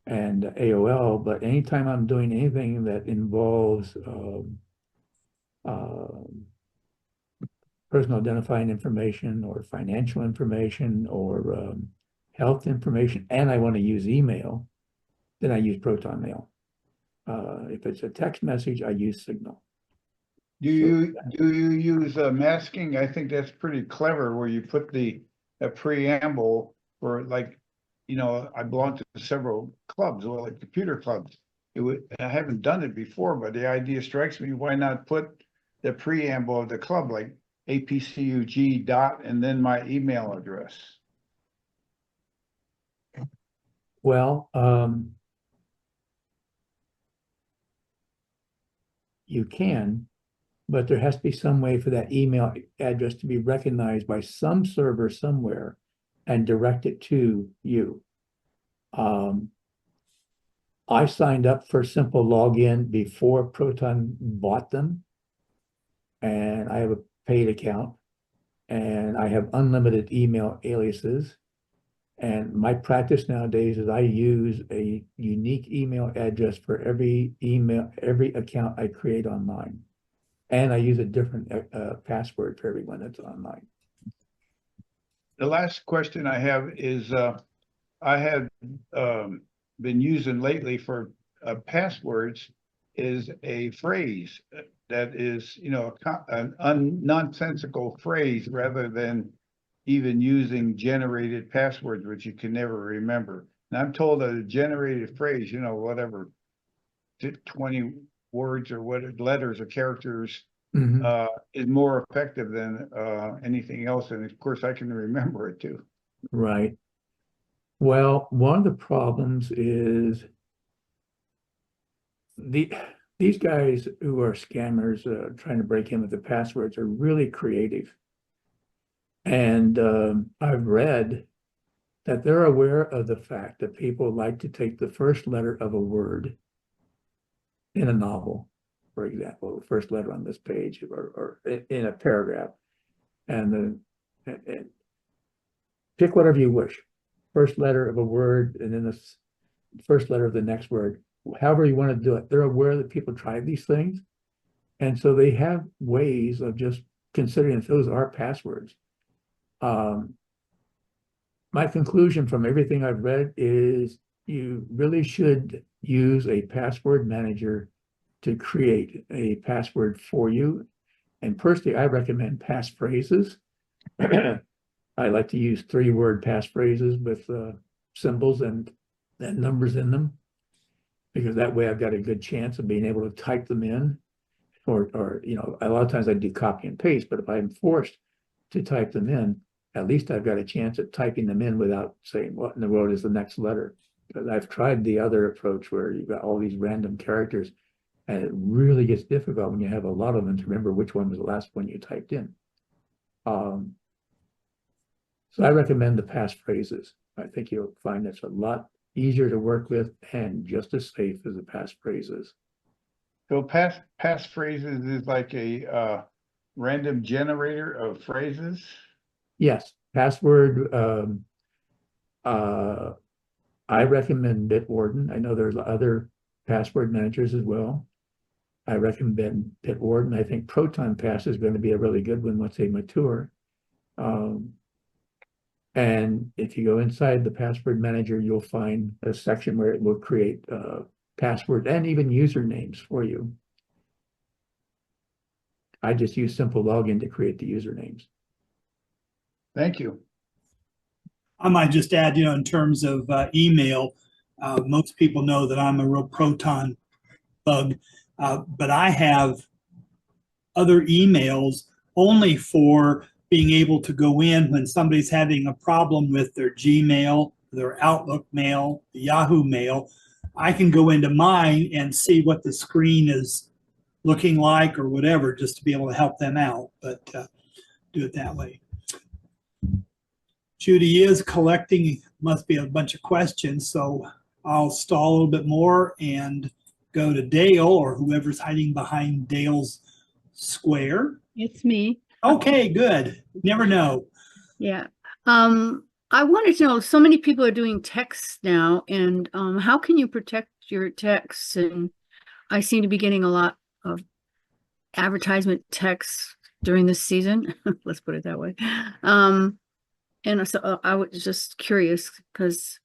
and AOL. But anytime I'm doing anything that involves personal identifying information or financial information or health information, and I want to use email, then I use Proton Mail. If it's a text message, I use Signal. Do you use masking? I think that's pretty clever, where you put a preamble for, like, I belong to several clubs, or like computer clubs. I haven't done it before, but the idea strikes me. Why not put the preamble of the club, like APCUG dot and then my email address? Well, you can, but there has to be some way for that email address to be recognized by some server somewhere and direct it to you. I signed up for simple login before Proton bought them. And I have a paid account and I have unlimited email aliases. And my practice nowadays is I use a unique email address for every account I create online. And I use a different password for everyone that's online. The last question I have is, I have been using lately for passwords is a phrase that is, you know, an nonsensical phrase rather than even using generated passwords, which you can never remember. And I'm told that a generated phrase, you know, whatever, 20 words or what letters or characters is more effective than anything else. And of course, I can remember it too. Right. Well, one of the problems is these guys who are scammers trying to break in with the passwords are really creative. And I've read that they're aware of the fact that people like to take the first letter of a word in a novel, for example, the first letter on this page or in a paragraph, and pick whatever you wish. First letter of a word and then the first letter of the next word, however you want to do it. They're aware that people try these things. And so they have ways of just considering if those are passwords. My conclusion from everything I've read is you really should use a password manager to create a password for you. And personally, I recommend passphrases. I like to use 3-word passphrases with symbols and numbers in them, because that way I've got a good chance of being able to type them in, or you know, a lot of times I do copy and paste, but if I'm forced to type them in, at least I've got a chance at typing them in without saying what in the world is the next letter. Because I've tried the other approach where you've got all these random characters, and it really gets difficult when you have a lot of them to remember which one was the last one you typed in. So I recommend the passphrases. I think you'll find it's a lot easier to work with and just as safe as the passphrases. So passphrases is like a random generator of phrases. Yes, password. I recommend Bitwarden. I know there's other password managers as well. I recommend Bitwarden. I think Proton Pass is going to be a really good one once they mature. And if you go inside the password manager, you'll find a section where it will create password and even usernames for you. I just use simple login to create the usernames. Thank you. I might just add, you know, in terms of email, most people know that I'm a real Proton bug, but I have other emails only for being able to go in when somebody's having a problem with their Gmail, their Outlook mail, the Yahoo mail. I can go into mine and see what the screen is looking like or whatever, just to be able to help them out, but do it that way. Judy is collecting, must be a bunch of questions, so I'll stall a little bit more and go to Dale or whoever's hiding behind Dale's square. It's me. Okay, good. Never know. Yeah. I wanted to know, so many people are doing texts now, and how can you protect your texts? And I seem to be getting a lot of advertisement texts during this season. Let's put it that way. And so I was just curious because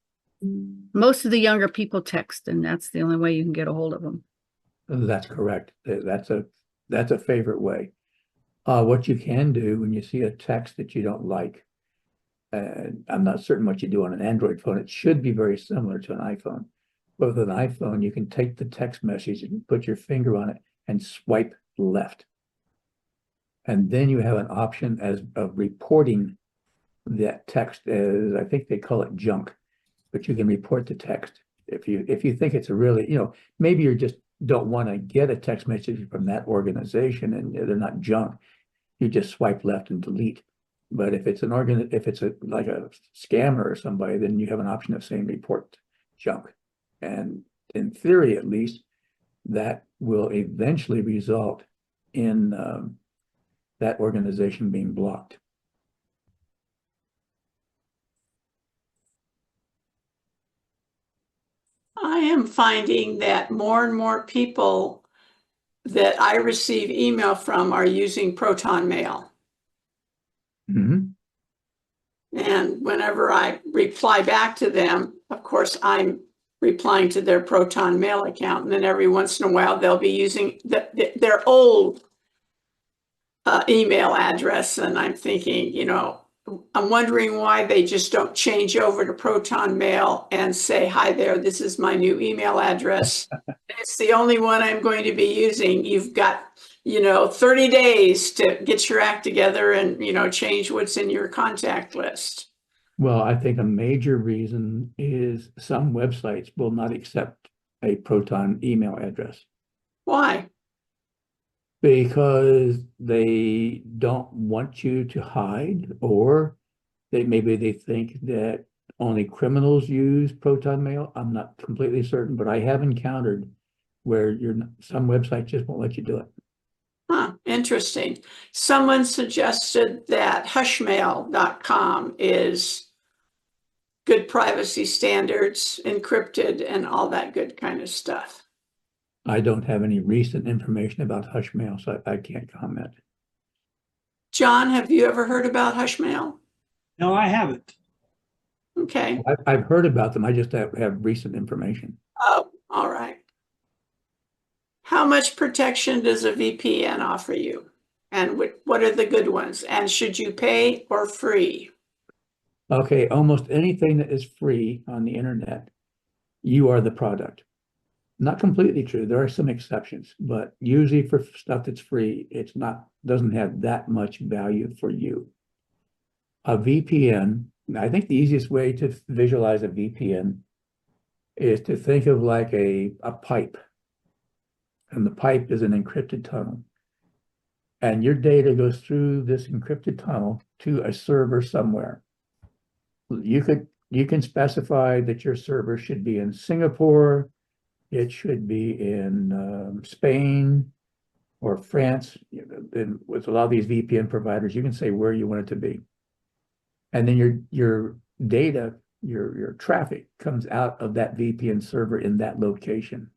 most of the younger people text, and that's the only way you can get a hold of them. That's correct. That's a favorite way. What you can do when you see a text that you don't like, and I'm not certain what you do on an Android phone, it should be very similar to an iPhone. But with an iPhone, you can take the text message and put your finger on it and swipe left. And then you have an option of reporting that text as, I think they call it junk. but you can report the text. If you think it's a really, maybe you just don't want to get a text message from that organization and they're not junk, you just swipe left and delete. But if it's like a scammer or somebody, then you have an option of saying report junk. And in theory, at least, that will eventually result in that organization being blocked. I am finding that more and more people that I receive email from are using Proton Mail. Mhm. And whenever I reply back to them, of course, I'm replying to their Proton Mail account. And then every once in a while, they'll be using their old email address. And I'm thinking, I'm wondering why they just don't change over to Proton Mail and say, hi there, this is my new email address. It's the only one I'm going to be using. You've got, 30 days to get your act together and, change what's in your contact list. Well, I think a major reason is some websites will not accept a Proton email address Why? because they don't want you to hide, or maybe they think that only criminals use Proton Mail. I'm not completely certain, but I have encountered where some websites just won't let you do it. Huh, interesting. Someone suggested that hushmail.com is good privacy standards, encrypted, and all that good kind of stuff. I don't have any recent information about Hushmail, so I can't comment. John, have you ever heard about Hushmail? No, I haven't. Okay. I've heard about them. I just have recent information. Oh, all right. How much protection does a VPN offer you? And what are the good ones? And should you pay or free? Okay, almost anything that is free on the internet, you are the product. Not completely true. There are some exceptions, but usually for stuff that's free, doesn't have that much value for you. A VPN, I think the easiest way to visualize a VPN is to think of like a pipe. And the pipe is an encrypted tunnel. And your data goes through this encrypted tunnel to a server somewhere. You can specify that your server should be in Singapore, it should be in Spain or France. And with a lot of these VPN providers, you can say where you want it to be. And then your data, your traffic comes out of that VPN server in that location.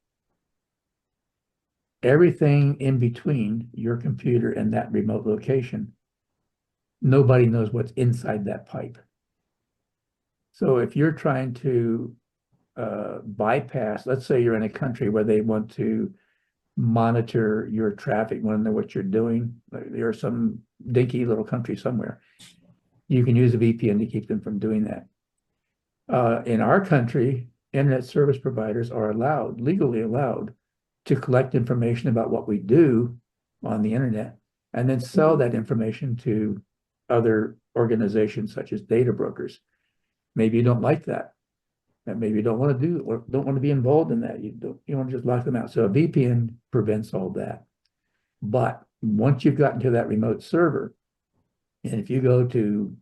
Everything in between your computer and that remote location, nobody knows what's inside that pipe. So if you're trying to bypass, let's say you're in a country where they want to monitor your traffic, want to know what you're doing, like you're some dinky little country somewhere, you can use a VPN to keep them from doing that. In our country, internet service providers are legally allowed, to collect information about what we do on the internet and then sell that information to other organizations such as data brokers. Maybe you don't like that. And maybe you don't want to do or don't want to be involved in that. You want to just lock them out. So a VPN prevents all that. But once you've gotten to that remote server, and if you go to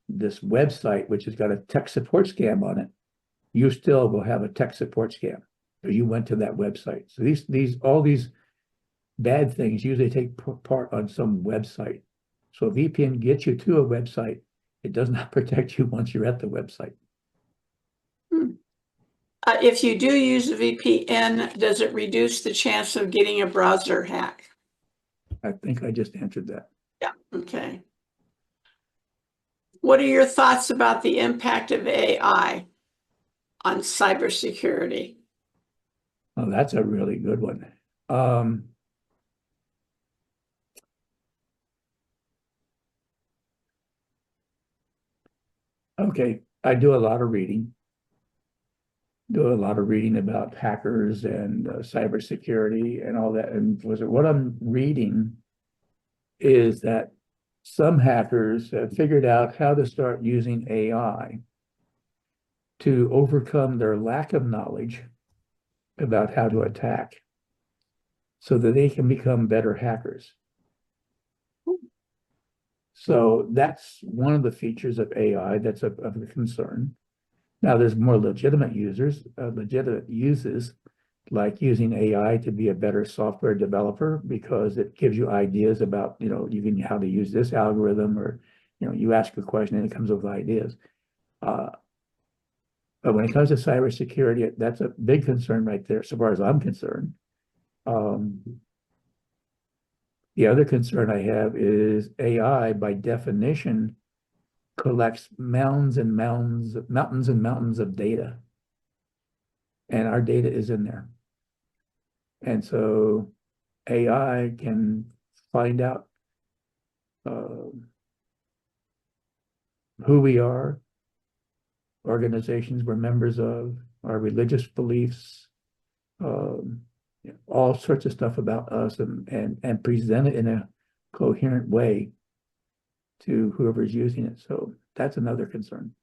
this website, which has got a tech support scam on it, you still will have a tech support scam. So you went to that website. So all these bad things usually take part on some website. So a VPN gets you to a website. It does not protect you once you're at the website. If you do use a VPN, does it reduce the chance of getting a browser hack? I think I just answered that. Yeah, okay. What are your thoughts about the impact of AI on cybersecurity? Oh, that's a really good one. Okay, I do a lot of reading. About hackers and cybersecurity and all that. And what I'm reading is that some hackers have figured out how to start using AI to overcome their lack of knowledge about how to attack so that they can become better hackers. So that's one of the features of AI that's of a concern. Now, there's more legitimate uses, like using AI to be a better software developer because it gives you ideas about, how to use this algorithm, or, you ask a question and it comes up with ideas. But when it comes to cybersecurity, that's a big concern right there, so far as I'm concerned. The other concern I have is AI, by definition, collects mountains and mountains of data. And our data is in there. And so AI can find out who we are, organizations we're members of, our religious beliefs, all sorts of stuff about us, and present it in a coherent way to whoever's using it. So that's another concern.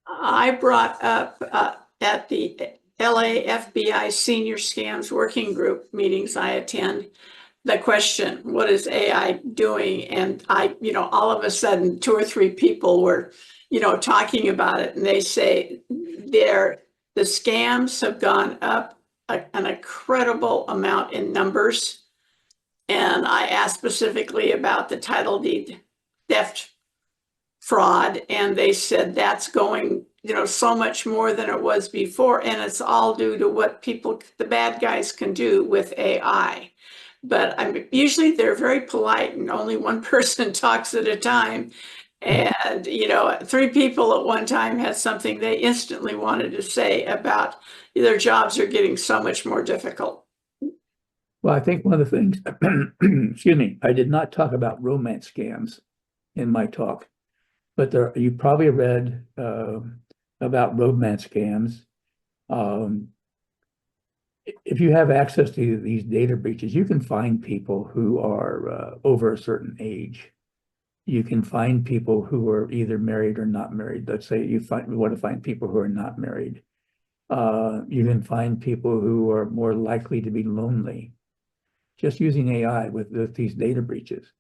I brought up at the LA FBI Senior Scams Working Group meetings I attend the question, what is AI doing? And all of a sudden 2 or 3 people were, talking about it, and they say the scams have gone up an incredible amount in numbers. And I asked specifically about the title deed theft fraud, and they said that's going, so much more than it was before, and it's all due to what the bad guys can do with AI. But usually they're very polite, and only one person talks at a time. And 3 people at one time had something they instantly wanted to say about their jobs are getting so much more difficult. Well, I think one of the things, excuse me, I did not talk about romance scams in my talk, but you probably read about romance scams. If you have access to these data breaches, you can find people who are over a certain age. You can find people who are either married or not married. Let's say you want to find people who are not married. You can find people who are more likely to be lonely, just using AI with these data breaches,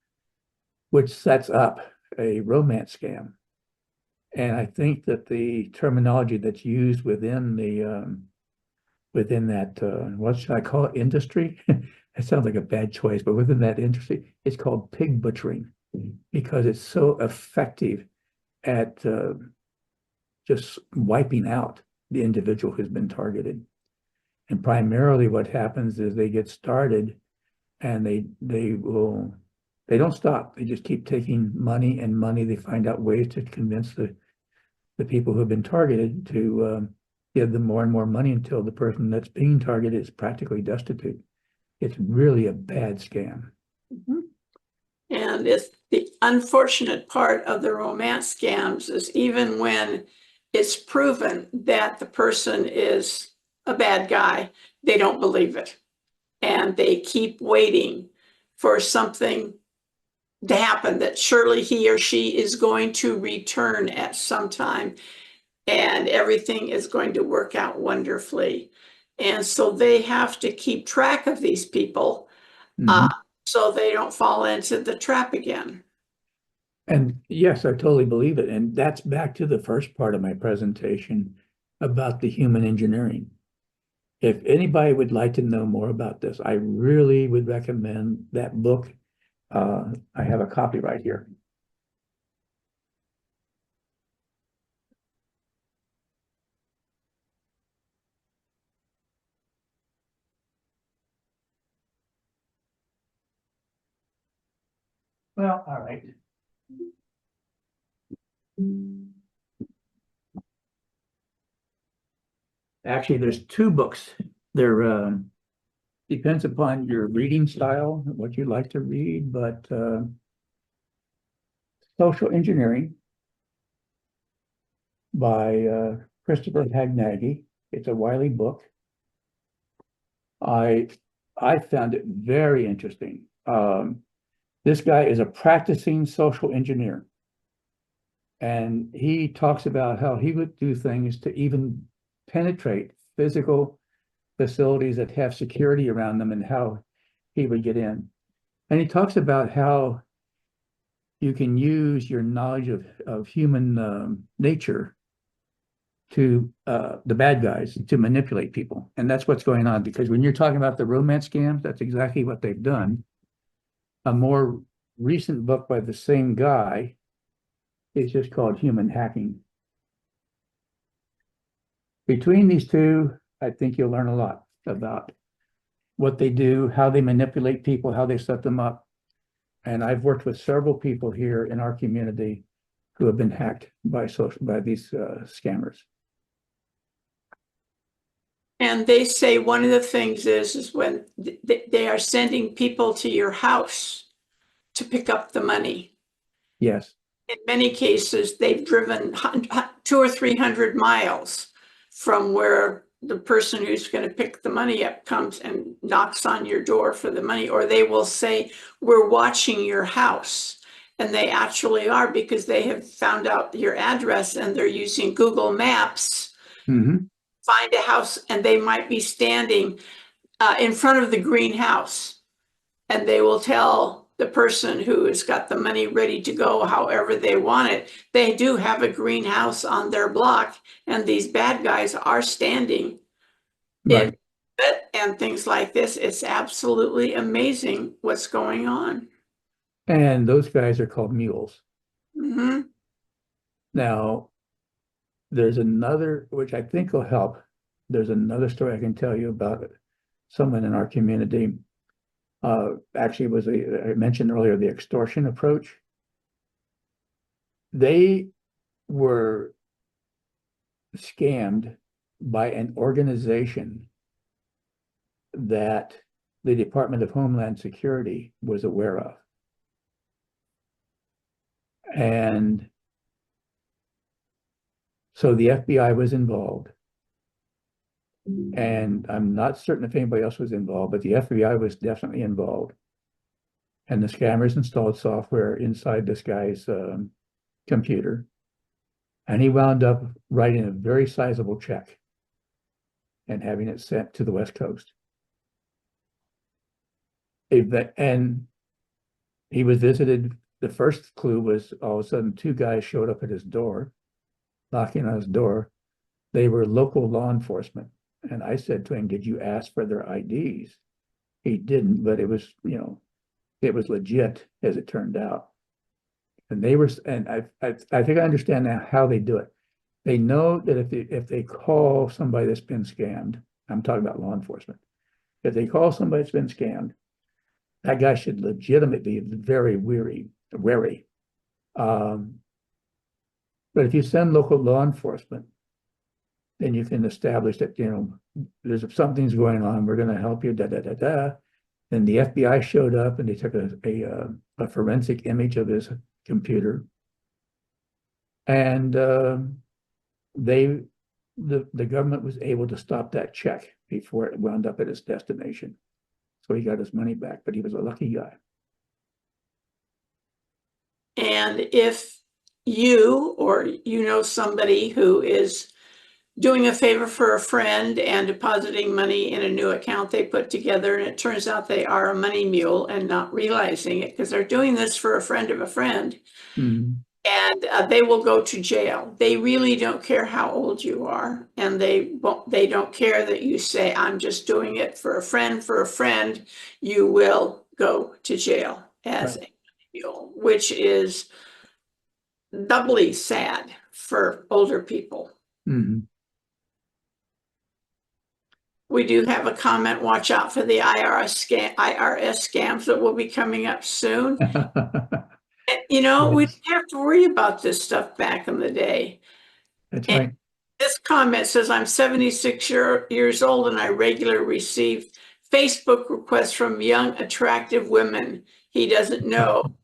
which sets up a romance scam. And I think that the terminology that's used within that, what should I call it, industry? It sounds like a bad choice, but within that industry, it's called pig butchering, because it's so effective at just wiping out the individual who's been targeted. And primarily what happens is they get started and they don't stop. They just keep taking money and money. They find out ways to convince the people who have been targeted to give them more and more money until the person that's being targeted is practically destitute. It's really a bad scam. Mm-hmm. And it's the unfortunate part of the romance scams is even when it's proven that the person is a bad guy, they don't believe it. And they keep waiting for something to happen that surely he or she is going to return at some time and everything is going to work out wonderfully. And so they have to keep track of these people so they don't fall into the trap again. And yes, I totally believe it. And that's back to the first part of my presentation about the human engineering. If anybody would like to know more about this, I really would recommend that book. I have a copy right here. Well, all right. Actually, there's 2 books. They're depends upon your reading style, what you like to read, but Social Engineering by Christopher Hagnaghi. It's a Wiley book. I found it very interesting. This guy is a practicing social engineer. And he talks about how he would do things to even penetrate physical facilities that have security around them and how he would get in. And he talks about how you can use your knowledge of human nature to the bad guys to manipulate people. And that's what's going on, because when you're talking about the romance scams, that's exactly what they've done. A more recent book by the same guy is just called Human Hacking. Between these two, I think you'll learn a lot about what they do, how they manipulate people, how they set them up. And I've worked with several people here in our community who have been hacked by these scammers. And they say one of the things is when they are sending people to your house to pick up the money. Yes. In many cases, they've driven 200 or 300 miles from where the person who's going to pick the money up comes and knocks on your door for the money, or they will say, we're watching your house. And they actually are, because they have found out your address and they're using Google Maps, find a house, and they might be standing in front of the greenhouse, and they will tell the person who has got the money ready to go however they want it. They do have a greenhouse on their block, and these bad guys are standing in it and things like this. It's absolutely amazing what's going on. And those guys are called mules. Now, there's another, which I think will help. There's another story I can tell you about someone in our community. Actually, I mentioned earlier the extortion approach. They were scammed by an organization that the Department of Homeland Security was aware of. And so the FBI was involved. And I'm not certain if anybody else was involved, but the FBI was definitely involved. And the scammers installed software inside this guy's computer. And he wound up writing a very sizable check and having it sent to the West Coast. And he was visited. The first clue was all of a sudden 2 guys showed up at his door, knocking on his door. They were local law enforcement. And I said to him, did you ask for their IDs? He didn't, but it was, it was legit as it turned out. And they were, and I think I understand now how they do it. They know that if they call somebody that's been scammed, I'm talking about law enforcement. If they call somebody that's been scammed, that guy should legitimately be very wary. But if you send local law enforcement, then you can establish that, there's something's going on, we're going to help you, And the FBI showed up and they took a forensic image of his computer. And the government was able to stop that check before it wound up at its destination. So he got his money back, but he was a lucky guy. And if you or somebody who is doing a favor for a friend and depositing money in a new account they put together, and it turns out they are a money mule and not realizing it because they're doing this for a friend of a friend, and they will go to jail. They really don't care how old you are, and they don't care that you say, I'm just doing it for a friend. You will go to jail as a money mule, which is doubly sad for older people. We do have a comment, watch out for the IRS scams that will be coming up soon. We didn't have to worry about this stuff back in the day. That's right. This comment says, I'm 76 years old and I regularly receive Facebook requests from young, attractive women he doesn't know.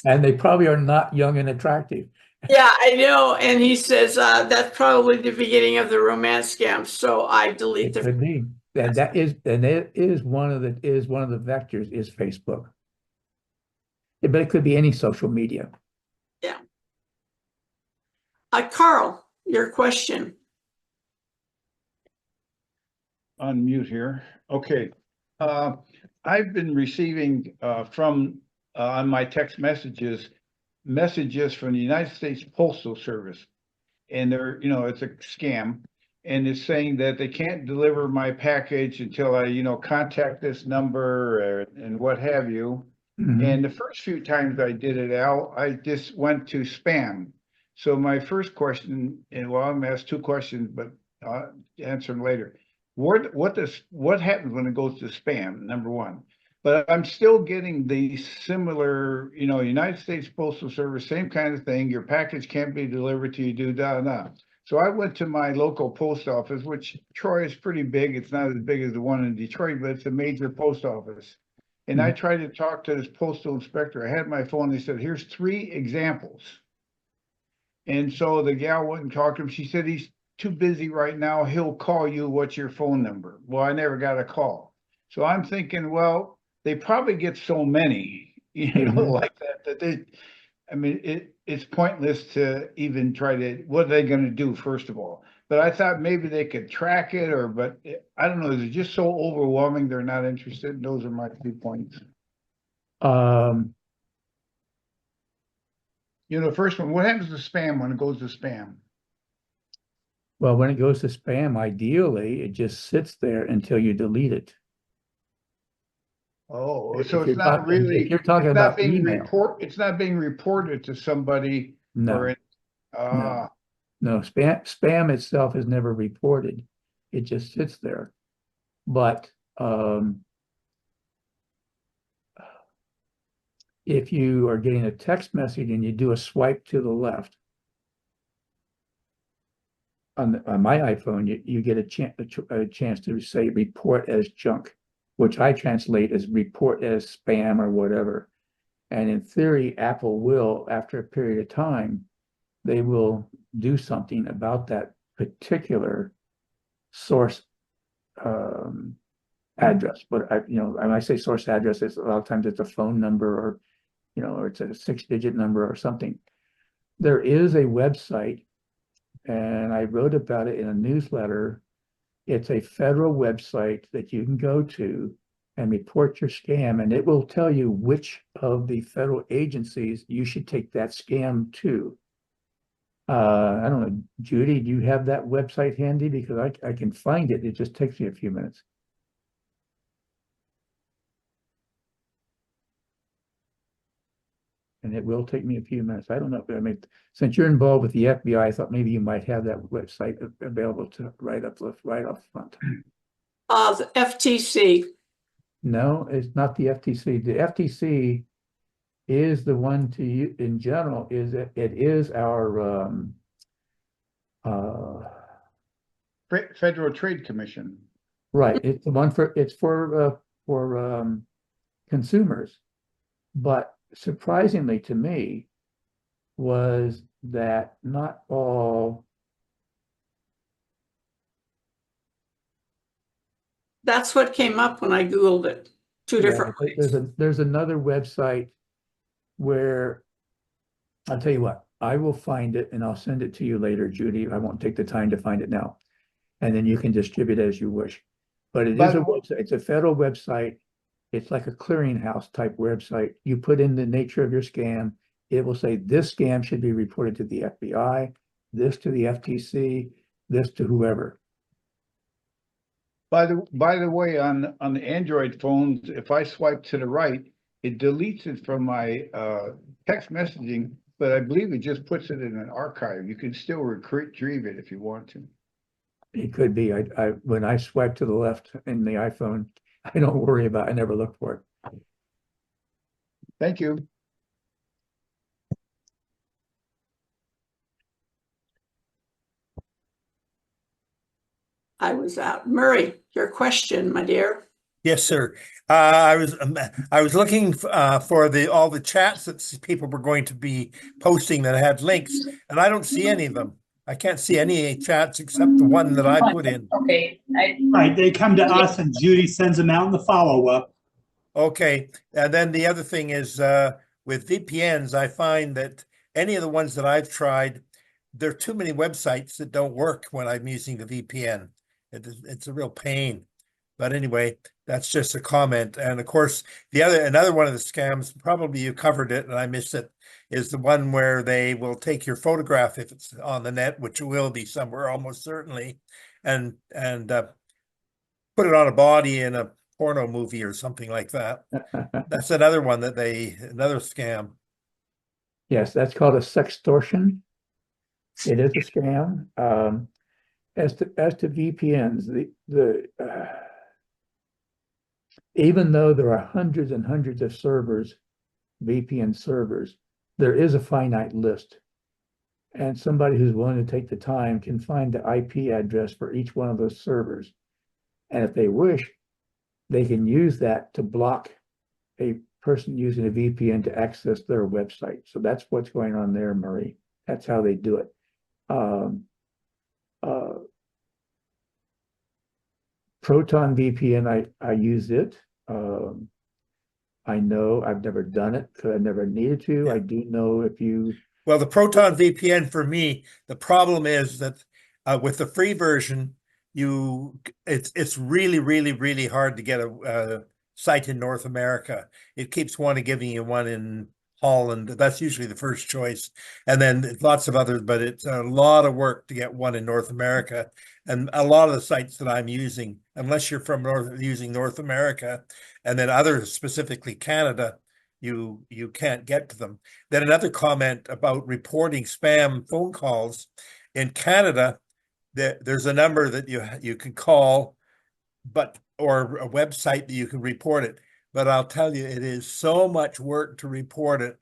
And they probably are not young and attractive. Yeah, I know. And he says that's probably the beginning of the romance scam. So I delete It could be. And it is one of the vectors is Facebook. But it could be any social media. Yeah. Carl, your question. Unmute here. Okay. I've been receiving from on my text messages from the United States Postal Service. And they're, it's a scam. And it's saying that they can't deliver my package until I, contact this number and what have you. Mhm. And the first few times I did it, Al, I just went to spam. So my first question, and well, I'm gonna ask two questions, but I'll answer them later. What happens when it goes to spam? Number one. But I'm still getting the similar, United States Postal Service, same kind of thing. Your package can't be delivered till you do da da. So I went to my local post office, which Troy is pretty big. It's not as big as the one in Detroit, but it's a major post office. And I tried to talk to this postal inspector. I had my phone. They said, here's 3 examples. And so the gal wouldn't talk to him. She said, he's too busy right now. He'll call you. What's your phone number? Well, I never got a call. So I'm thinking, well, they probably get so many, like that they, I mean, it's pointless to even try to, what are they going to do, first of all? But I thought maybe they could track it but I don't know. Is it just so overwhelming they're not interested? Those are my 2 points. The first one, what happens to spam when it goes to spam? Well, when it goes to spam, ideally, it just sits there until you delete it. Oh, If so you're it's not talking- really, if you're talking it's not about being email. it's not being reported to somebody No, or no, spam itself is never reported. It just sits there. But if you are getting a text message and you do a swipe to the left on my iPhone, you get a chance to say report as junk, which I translate as report as spam or whatever. And in theory, Apple will, after a period of time, they will do something about that particular source address. But when I say source address, it's a lot of times it's a phone number or it's a 6-digit number or something. There is a website, and I wrote about it in a newsletter. It's a federal website that you can go to and report your scam, and it will tell you which of the federal agencies you should take that scam to. I don't know, Judy, do you have that website handy? Because I can find it. It just takes me a few minutes. And it will take me a few minutes. I don't know. I mean, since you're involved with the FBI, I thought maybe you might have that website available to right off front. The FTC. No, it's not the FTC. The FTC is the one to you in general. It is our Federal Trade Commission. right. It's the one for consumers. But surprisingly to me was that not all. That's what came up when I Googled it. Two different ways. There's another website where I'll tell you what, I will find it and I'll send it to you later, Judy. I won't take the time to find it now. And then you can distribute it as you wish. But it is a website, it's a federal website. It's like a clearinghouse type website. You put in the nature of your scam, it will say this scam should be reported to the FBI, this to the FTC, this to whoever. By the way, on the Android phones, if I swipe to the right, it deletes it from my text messaging, but I believe it just puts it in an archive. You can still retrieve it if you want to. It could be. When I swipe to the left in the iPhone, I don't worry about it. I never look for it. Thank you. I was out. Murray, your question, my dear. Yes, sir. I was looking for all the chats that people were going to be posting that had links, and I don't see any of them. I can't see any chats except the one that I put in. Okay. Right, they come to us and Judy sends them out in the follow-up. Okay, and then the other thing is with VPNs, I find that any of the ones that I've tried, there are too many websites that don't work when I'm using the VPN. It's a real pain. But anyway, that's just a comment. And of course, another one of the scams, probably you covered it and I missed it, is the one where they will take your photograph if it's on the net, which will be somewhere almost certainly, and put it on a body in a porno movie or something like that. That's another one another scam. Yes, that's called a sextortion. It is a scam. As to VPNs, even though there are hundreds and hundreds of servers, VPN servers, there is a finite list. And somebody who's willing to take the time can find the IP address for each one of those servers. And if they wish, they can use that to block a person using a VPN to access their website. So that's what's going on there, Murray. That's how they do it. Proton VPN, I use it. I know I've never done it because I never needed to. Yeah. I do know if you. Well, the Proton VPN for me, the problem is that with the free version, it's really, really, really hard to get a site in North America. It keeps giving you one in Holland. That's usually the first choice. And then lots of others, but it's a lot of work to get one in North America. And a lot of the sites that I'm using, unless you're from using North America, and then others, specifically Canada, you can't get to them. Then another comment about reporting spam phone calls. In Canada, there's a number that you can call, or a website that you can report it. But I'll tell you, it is so much work to report it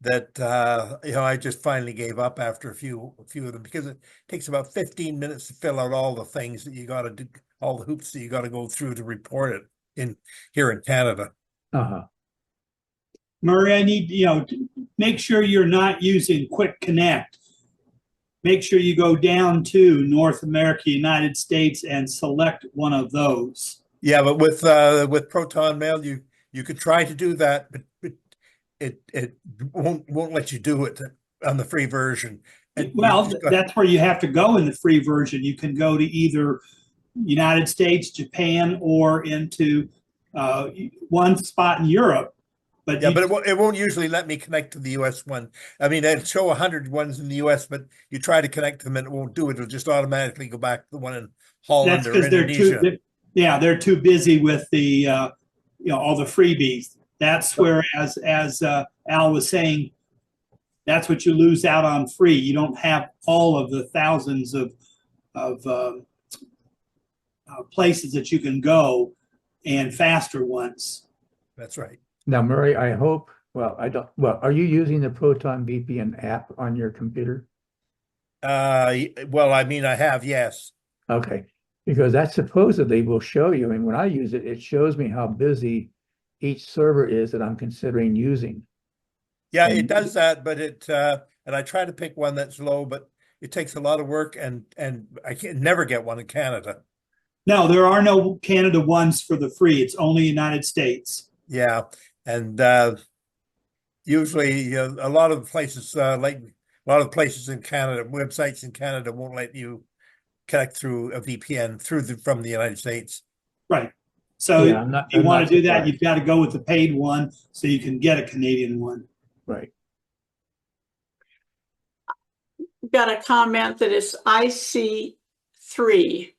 that I just finally gave up after a few of them, because it takes about 15 minutes to fill out all the things that you got to do, all the hoops that you got to go through to report it here in Canada. Murray, I need, to make sure you're not using Quick Connect. Make sure you go down to North America, United States, and select one of those. Yeah, but with Proton Mail, you could try to do that, but it won't let you do it on the free version. And well, that's where you have to go in the free version. You can go to either United States, Japan, or into one spot in Europe. But yeah, but it won't usually let me connect to the US one. I mean, it'll show 100 ones in the US, but you try to connect them and it won't do it. It'll just automatically go back to the one in Holland that's or because Indonesia. they're too busy with the all the freebies. That's where, as Al was saying, that's what you lose out on free. You don't have all of the thousands of places that you can go, and faster ones. That's right. Now, Murray, I hope, are you using the Proton VPN app on your computer? Well, I mean, I have, yes. Okay, because that supposedly will show you, and when I use it, it shows me how busy each server is that I'm considering using. Yeah, it does that, but and I try to pick one that's low, but it takes a lot of work, and I can never get one in Canada. No, there are no Canada ones for the free. It's only United States. Yeah, and usually a lot of places, places in Canada, websites in Canada won't let you connect through a VPN from the United States. Right. So Yeah, if you want to do that, you've got to go with the paid one so you can get a Canadian one. Right. Got a comment that is IC3,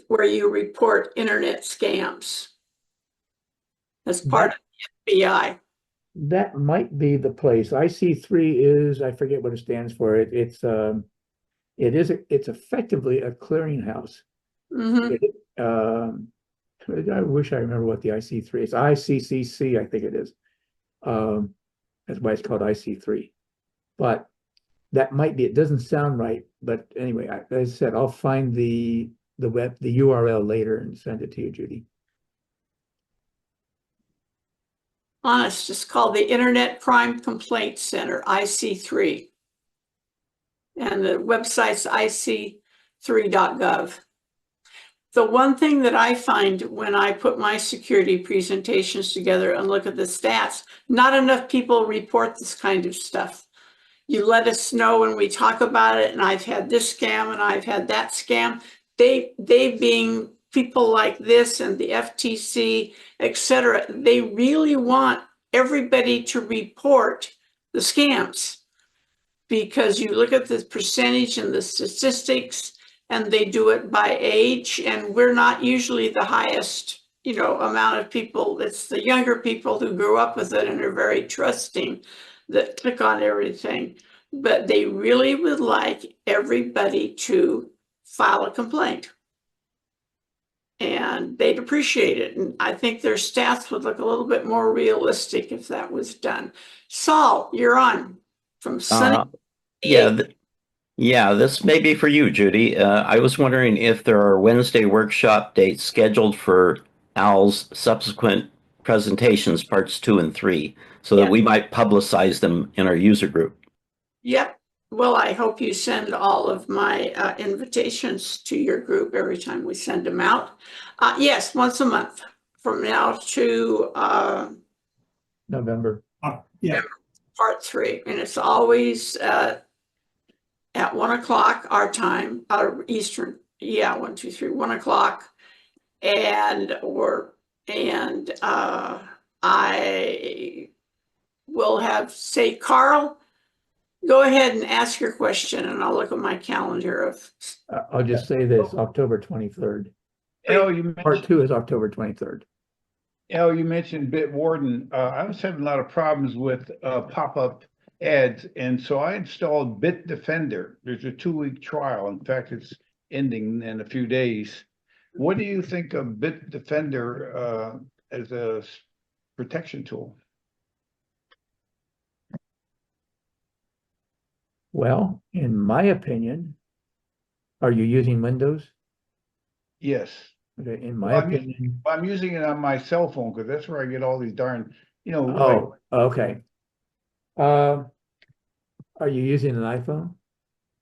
where you report internet scams as part of the FBI. That might be the place. IC3 is, I forget what it stands for. It's effectively a clearinghouse. Mm-hmm. I wish I remember what the IC3 is. ICCC, I think it is. That's why it's called IC3. But that might be, it doesn't sound right. But anyway, as I said, I'll find the URL later and send it to you, Judy. Honest, it's called the Internet Crime Complaint Center, IC3. And the website's ic3.gov. The one thing that I find when I put my security presentations together and look at the stats, not enough people report this kind of stuff. you let us know and we talk about it, and I've had this scam and I've had that scam. They being people like this and the FTC, et cetera, they really want everybody to report the scams. Because you look at the percentage and the statistics, and they do it by age, and we're not usually the highest, amount of people. It's the younger people who grew up with it and are very trusting that click on everything. But they really would like everybody to file a complaint. And they'd appreciate it. And I think their stats would look a little bit more realistic if that was done. Saul, you're on from Sunny. Yeah, this may be for you, Judy. I was wondering if there are Wednesday workshop dates scheduled for Al's subsequent presentations, parts 2 and 3, so that we might publicize them in our user group. Yep. Well, I hope you send all of my invitations to your group every time we send them out. Yes, once a month from now to November. Yeah. part 3. And it's always at 1 o'clock our time, Eastern. Yeah, 1, 2, 3, 1 o'clock. And I will have, say, Carl, go ahead and ask your question, and I'll look at my calendar I'll just say this, October 23rd. El, Part 2 is October 23rd. You mentioned Bitwarden. I was having a lot of problems with pop-up ads, and so I installed Bitdefender. There's a 2-week trial. In fact, it's ending in a few days. What do you think of Bitdefender as a protection tool? Well, in my opinion, are you using Windows? Yes. Okay, in my Well, opinion. I'm using it on my cell phone because that's where I get all these darn, Oh, okay. Are you using an iPhone?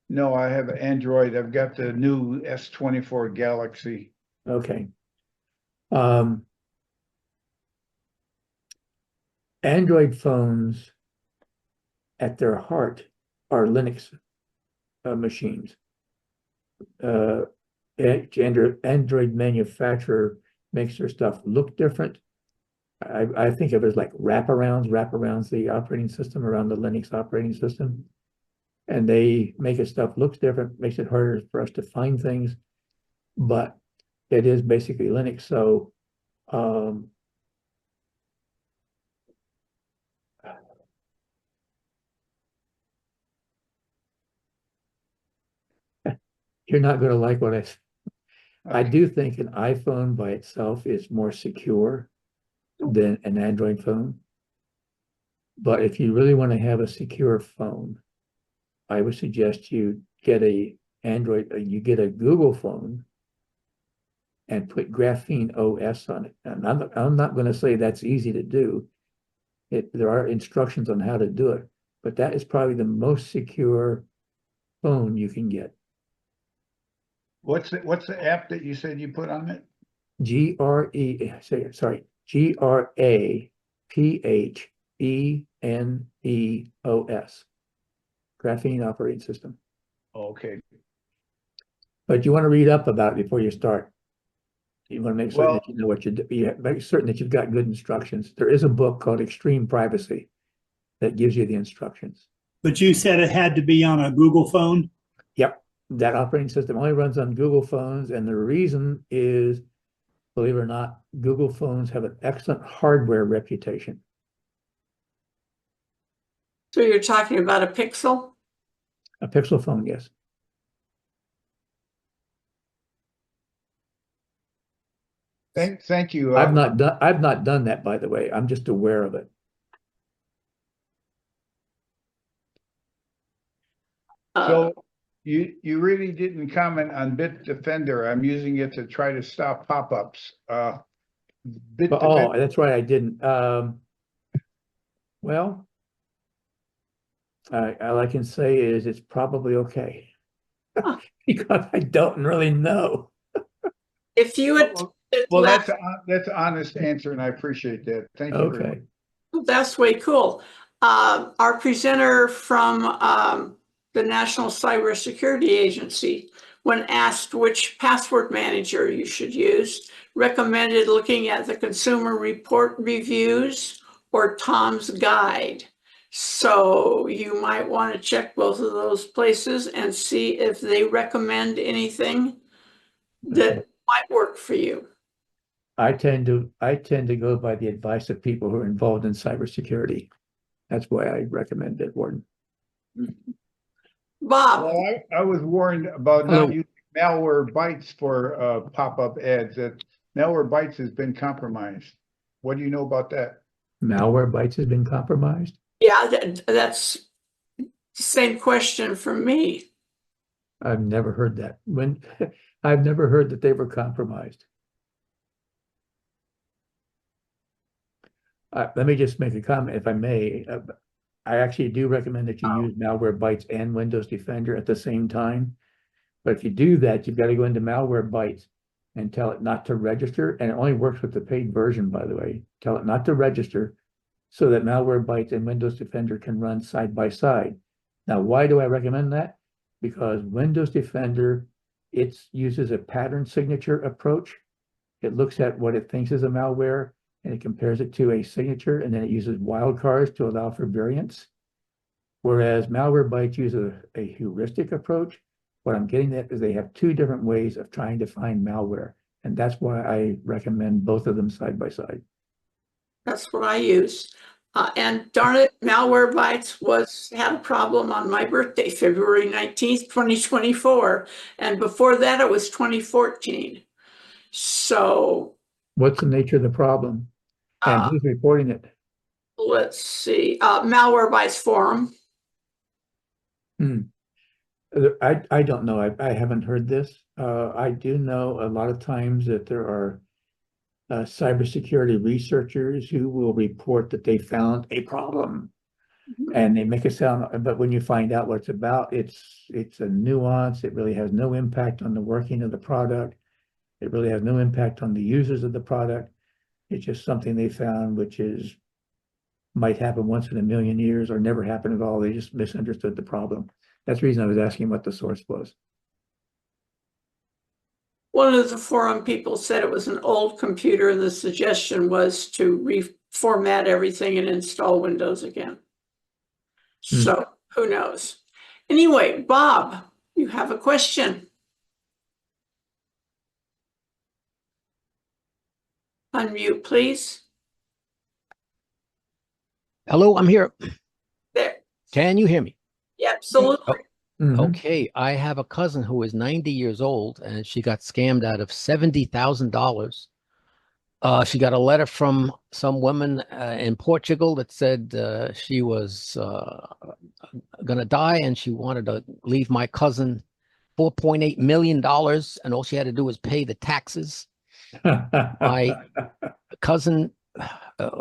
No, I have an Android. I've got the new S24 Galaxy. Okay. Android phones at their heart are Linux machines. Android manufacturer makes their stuff look different. I think of it as like wraparounds the operating system around the Linux operating system. And they make it stuff looks different, makes it harder for us to find things, but it is basically Linux. So you're not going to like what I do think an iPhone by itself is more secure than an Android phone. But if you really want to have a secure phone, I would suggest you get a Google phone and put Graphene OS on it. And I'm not going to say that's easy to do. There are instructions on how to do it, but that is probably the most secure phone you can get. What's the app that you said you put on it? GRAPHENEOS. Graphene operating system. Okay. But you want to read up about it before you start. You want to make certain Well, that you know what you do. You make certain that you've got good instructions. There is a book called Extreme Privacy that gives you the instructions. But you said it had to be on a Google phone? Yep. That operating system only runs on Google phones. And the reason is, believe it or not, Google phones have an excellent hardware reputation. So you're talking about a Pixel? A Pixel phone, yes. Thank you. I've not done that, by the way. I'm just aware of it. So you really didn't comment on Bitdefender. I'm using it to try to stop pop-ups. Oh, that's right, I didn't. Well, all I can say is it's probably okay. Because I don't really know. If you would, Well, that's an honest answer, and I appreciate that. Thank you very much. Okay. that's way cool. Our presenter from the National Cybersecurity Agency, when asked which password manager you should use, recommended looking at the Consumer Report reviews or Tom's Guide. So you might want to check both of those places and see if they recommend anything that might work for you. I tend to go by the advice of people who are involved in cybersecurity. That's why I recommend it, Warden. Bob, Well, I was warned about Hello. not using malware bytes for pop-up ads, that malware bytes has been compromised. What do you know about that? Malware bytes has been compromised. yeah, that's the same question from me. I've never heard that. I've never heard that they were compromised. Let me just make a comment, if I may. I actually do recommend that you use malware bytes and Windows Defender at the same time. But if you do that, you've got to go into malware bytes and tell it not to register. And it only works with the paid version, by the way. Tell it not to register so that malware bytes and Windows Defender can run side by side. Now, why do I recommend that? Because Windows Defender, it uses a pattern signature approach. It looks at what it thinks is a malware and it compares it to a signature, and then it uses wildcards to allow for variance. Whereas malware bytes use a heuristic approach. What I'm getting at is they have two different ways of trying to find malware. And that's why I recommend both of them side by side. That's what I use. And darn it, Malwarebytes had a problem on my birthday, February 19th, 2024. And before that, it was 2014. So What's the nature of the problem? And who's reporting it? let's see, Malwarebytes forum. I don't know. I haven't heard this. I do know a lot of times that there are cybersecurity researchers who will report that they found a problem and they make it sound, but when you find out what it's about, it's a nuance. It really has no impact on the working of the product. It really has no impact on the users of the product. It's just something they found, which might happen once in a million years or never happen at all. They just misunderstood the problem. That's the reason I was asking what the source was. One of the forum people said it was an old computer, and the suggestion was to reformat everything and install Windows again. So who knows? Anyway, Bob, you have a question. Unmute, please. Hello, I'm here. There. Can you hear me? Yeah, absolutely. Okay, I have a cousin who is 90 years old and she got scammed out of $70,000. She got a letter from some woman in Portugal that said she was going to die and she wanted to leave my cousin $4.8 million, and all she had to do was pay the taxes. My cousin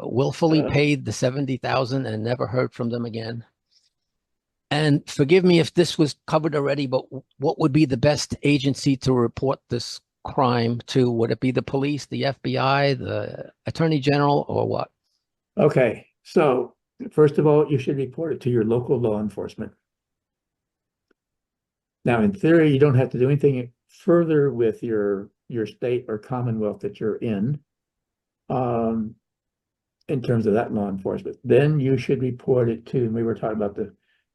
willfully paid the $70,000 and never heard from them again. And forgive me if this was covered already, but what would be the best agency to report this crime to? Would it be the police, the FBI, the Attorney General, or what? Okay, so first of all, you should report it to your local law enforcement. Now, in theory, you don't have to do anything further with your state or commonwealth that you're in terms of that law enforcement. Then you should report it to, we were talking about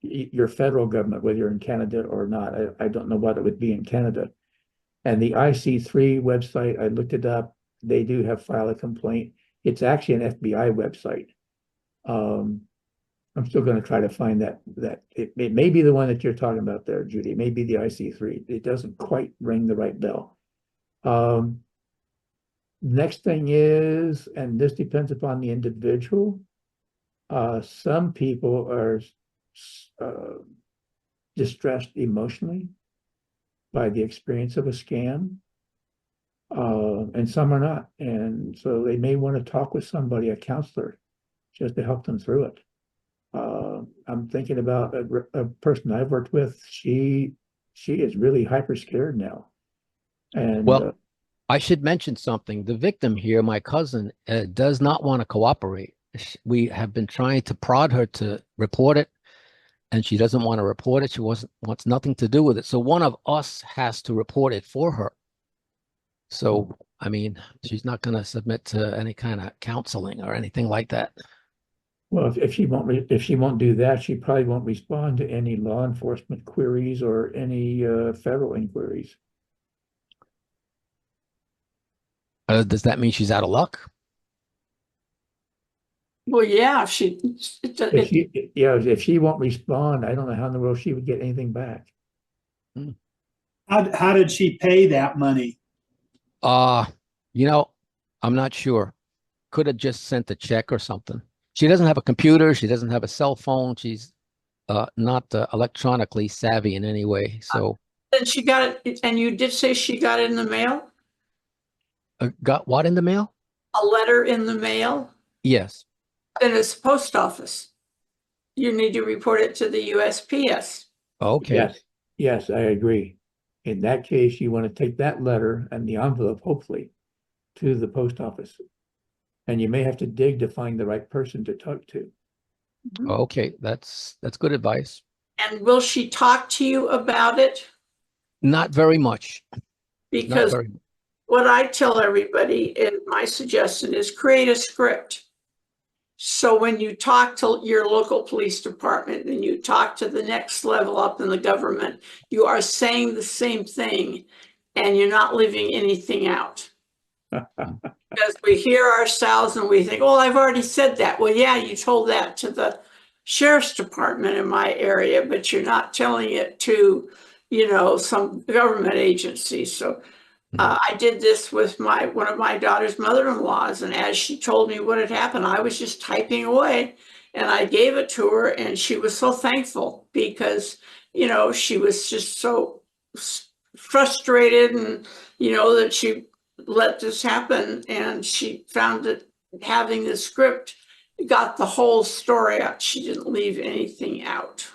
your federal government, whether you're in Canada or not. I don't know what it would be in Canada. And the IC3 website, I looked it up. They do have file a complaint. It's actually an FBI website. I'm still going to try to find that. It may be the one that you're talking about there, Judy. It may be the IC3. It doesn't quite ring the right bell. Next thing is, and this depends upon the individual, some people are distressed emotionally by the experience of a scam, and some are not. And so they may want to talk with somebody, a counselor, just to help them through it. I'm thinking about a person I've worked with. She is really hyper scared now. And well, I should mention something. The victim here, my cousin, does not want to cooperate. We have been trying to prod her to report it, and she doesn't want to report it. She wants nothing to do with it. So one of us has to report it for her. So, I mean, she's not going to submit to any kind of counseling or anything like that. Well, if she won't do that, she probably won't respond to any law enforcement queries or any federal inquiries. Does that mean she's out of luck? Well, yeah, if If she won't respond, I don't know how in the world she would get anything back. How did she pay that money? You know, I'm not sure. Could have just sent a check or something. She doesn't have a computer. She doesn't have a cell phone. She's not electronically savvy in any way. So and she got it, and you did say she got it in the mail? got what in the mail? A letter in the mail? Yes. Then it's post office. You need to report it to the USPS. Okay. Yes, I agree. In that case, you want to take that letter and the envelope, hopefully, to the post office. And you may have to dig to find the right person to talk to. Okay, that's good advice. And will she talk to you about it? Not very much. Because what I tell everybody, and my suggestion is create a script. So when you talk to your local police department and you talk to the next level up in the government, you are saying the same thing and you're not leaving anything out. Because we hear ourselves and we think, oh, I've already said that. Well, yeah, you told that to the sheriff's department in my area, but you're not telling it to, you know, some government agency. So I did this with one of my daughter's mother-in-laws, and as she told me what had happened, I was just typing away, and I gave it to her, and she was so thankful because, you know, she was just so frustrated, and you know that she let this happen, and she found that having the script got the whole story out. She didn't leave anything out.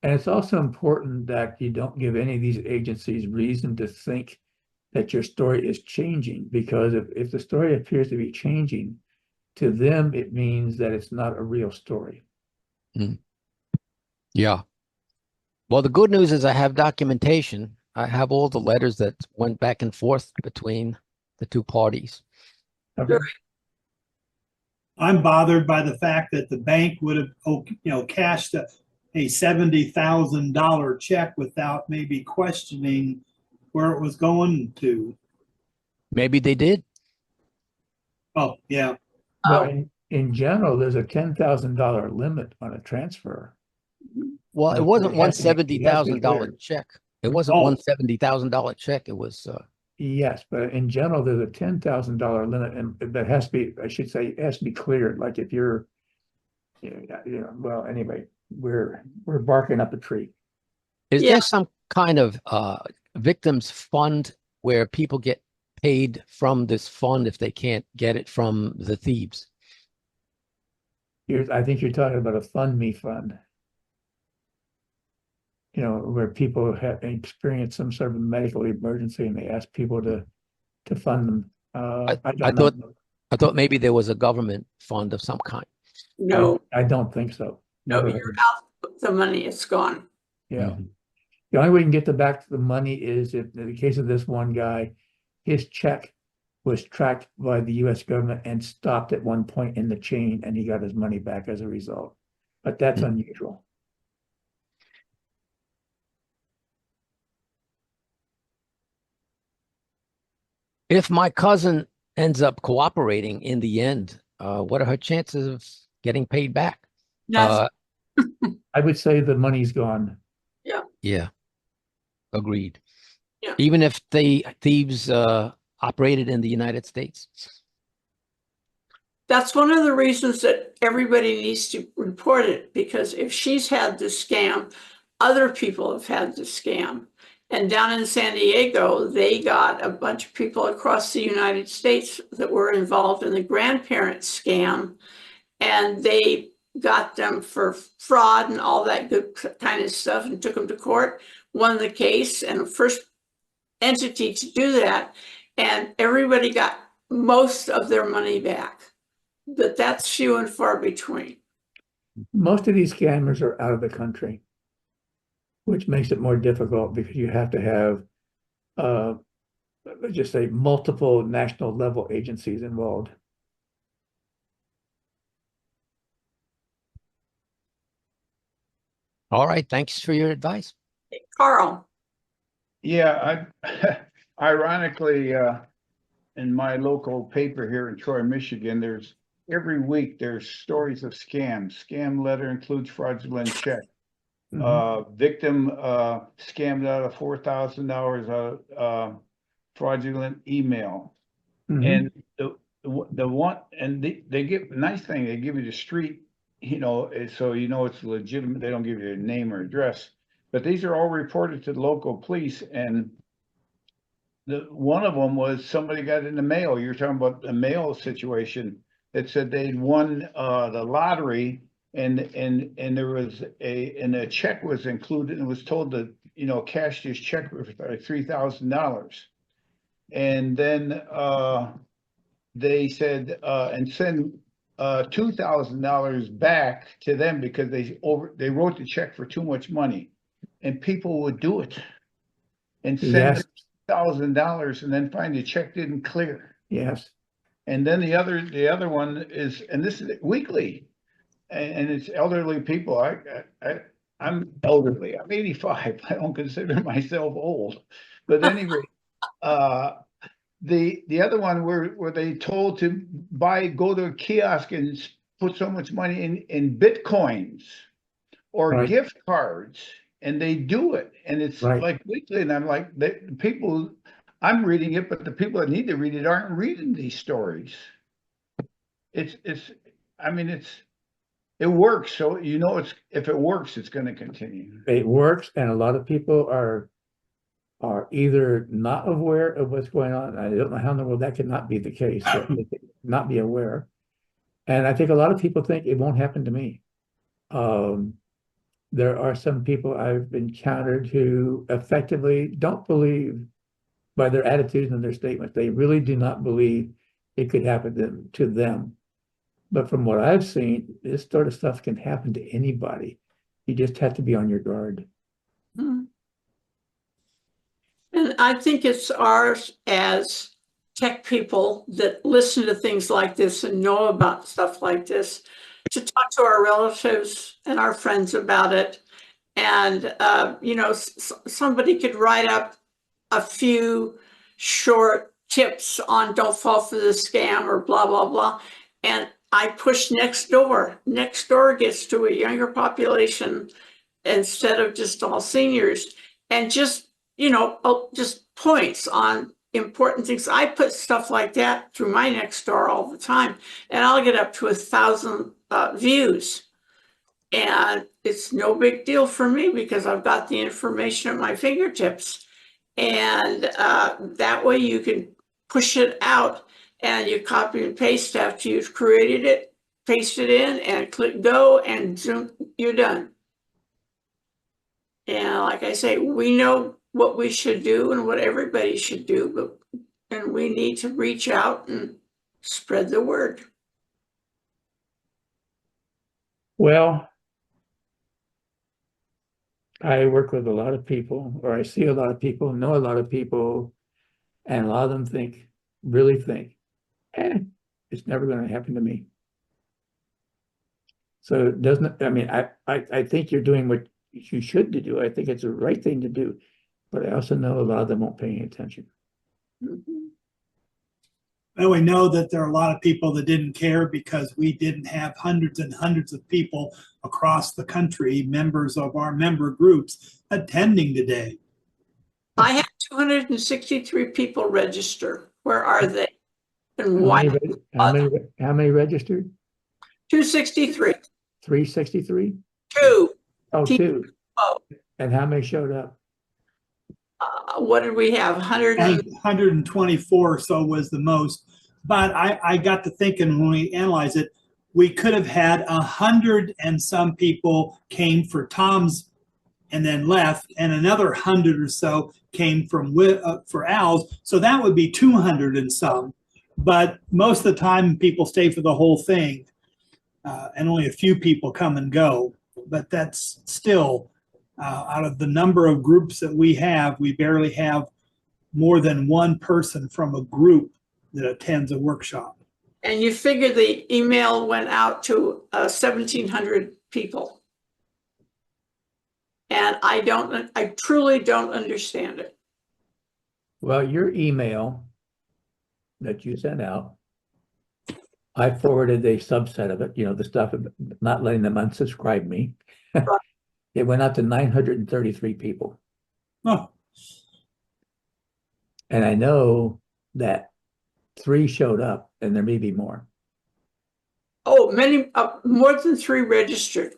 And it's also important that you don't give any of these agencies reason to think that your story is changing, because if the story appears to be changing, to them, it means that it's not a real story. Yeah. Well, the good news is I have documentation. I have all the letters that went back and forth between the two parties. Okay. I'm bothered by the fact that the bank would have, cashed a $70,000 check without maybe questioning where it was going to. Maybe they did. Oh, yeah. Well, in general, there's a $10,000 limit on a transfer. Well, it wasn't $170,000 check. It wasn't $170,000 check. It was. Yes, but in general, there's a $10,000 limit, and that has to be, I should say, it has to be cleared. Like if you're, well, anyway, we're barking up a tree. Is there some kind of victims fund where people get paid from this fund if they can't get it from the thieves? I think you're talking about a fund me fund. You know, where people have experienced some sort of medical emergency and they ask people to fund them. I thought maybe there was a government fund of some kind. No, I don't think so. no, you're out the money, it's gone. Yeah. The only way you can get back to the money is if, in the case of this one guy, his check was tracked by the US government and stopped at one point in the chain, and he got his money back as a result. But that's unusual. If my cousin ends up cooperating in the end, what are her chances of getting paid back? I would say the money's gone. Yeah. Yeah. Agreed. Yeah. Even if the thieves operated in the United States. That's one of the reasons that everybody needs to report it, because if she's had the scam, other people have had the scam. And down in San Diego, they got a bunch of people across the United States that were involved in the grandparent scam, and they got them for fraud and all that good kind of stuff and took them to court, won the case, and the first entity to do that, and everybody got most of their money back. but that's few and far between. Most of these scammers are out of the country, which makes it more difficult because you have to have, let's just say, multiple national level agencies involved. All right, thanks for your advice. Carl, Yeah, I ironically, in my local paper here in Troy, Michigan, every week there's stories of scams. Scam letter includes fraudulent check. Victim scammed out of $4,000 fraudulent email. And the one, and they give, nice thing, they give you the street, so you know it's legitimate. They don't give you a name or address, but these are all reported to the local police. And one of them was somebody got in the mail. You're talking about the mail situation that said they'd won the lottery, and there was a check was included, and was told to cash this check for like $3,000, and then they said and send $2,000 back to them because they wrote the check for too much money, and people would do it and send $1,000 and then find the check didn't clear. Yes. And then the other one is, and this is weekly, and it's elderly people. I'm elderly. I'm 85. I don't consider myself old, but anyway, the other one were they told to go to a kiosk and put so much money in Bitcoins or gift cards, and they do it, and it's like weekly, and I'm like, the people, I'm reading it, but the people that need to read it aren't reading these stories. It works, so if it works, it's going to continue. It works, and a lot of people are either not aware of what's going on. I don't know how in the world that could not be the case, but they could not be aware. And I think a lot of people think it won't happen to me. There are some people I've encountered who effectively don't believe, by their attitudes and their statements, they really do not believe it could happen to them. But from what I've seen, this sort of stuff can happen to anybody. You just have to be on your guard. and I think it's ours as tech people that listen to things like this and know about stuff like this to talk to our relatives and our friends about it. And, somebody could write up a few short tips on don't fall for the scam or blah, blah, blah. And I push next door. Next door gets to a younger population instead of just all seniors, and just points on important things. I put stuff like that through my next door all the time, and I'll get up to 1,000 views. And it's no big deal for me because I've got the information at my fingertips. And that way you can push it out, and you copy and paste after you've created it, paste it in, and click go, and zoom, you're done. And like I say, we know what we should do and what everybody should do, and we need to reach out and spread the word. Well, I work with a lot of people, or I see a lot of people, know a lot of people, and a lot of them really think, it's never going to happen to me. So it doesn't, I think you're doing what you should do. I think it's the right thing to do, but I also know a lot of them won't pay any attention. Well, we know that there are a lot of people that didn't care because we didn't have hundreds and hundreds of people across the country, members of our member groups, attending today. I had 263 people register. Where are they? And why? How many registered? 263. 363? 2. Oh, 2. Oh. And how many showed up? What did we have? 124 or so was the most. But I got to thinking, when we analyze it, we could have had 100 and some people came for Tom's and then left, and another 100 or so came for Al's. So that would be 200 and some. but most of the time people stay for the whole thing. And only a few people come and go, but that's still, out of the number of groups that we have, we barely have more than one person from a group that attends a workshop. And you figure the email went out to 1,700 people. And I truly don't understand it. Well, your email that you sent out, I forwarded a subset of it, the stuff of not letting them unsubscribe me. It went out to 933 people. Oh, And I know that 3 showed up, and there may be more. Oh, many, more than 3 registered.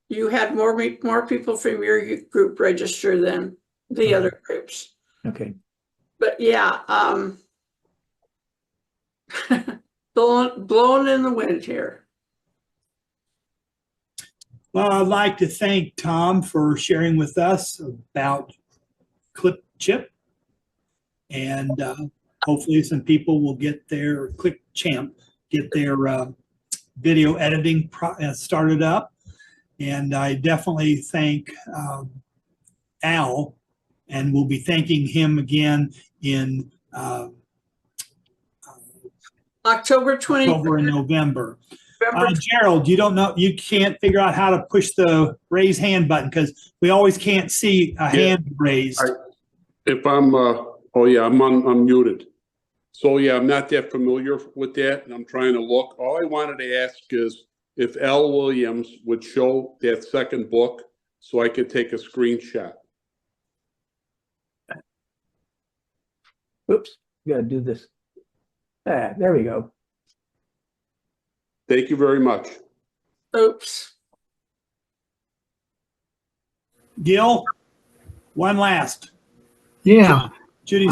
You had more people from your group register than the other groups. Okay. But yeah, blown in the wind here. well, I'd like to thank Tom for sharing with us about Clip Chip. And hopefully some people will get their video editing started up. And I definitely thank Al, and we'll be thanking him again in October 20th. October and November. Gerald, you can't figure out how to push the raise hand button because we always can't see a hand raised. I'm unmuted. So yeah, I'm not that familiar with that, and I'm trying to look. All I wanted to ask is if L. Williams would show that second book so I could take a screenshot. Oops, gotta do this. There we go. Thank you very much. Oops. Gil, one last. Yeah, Judy,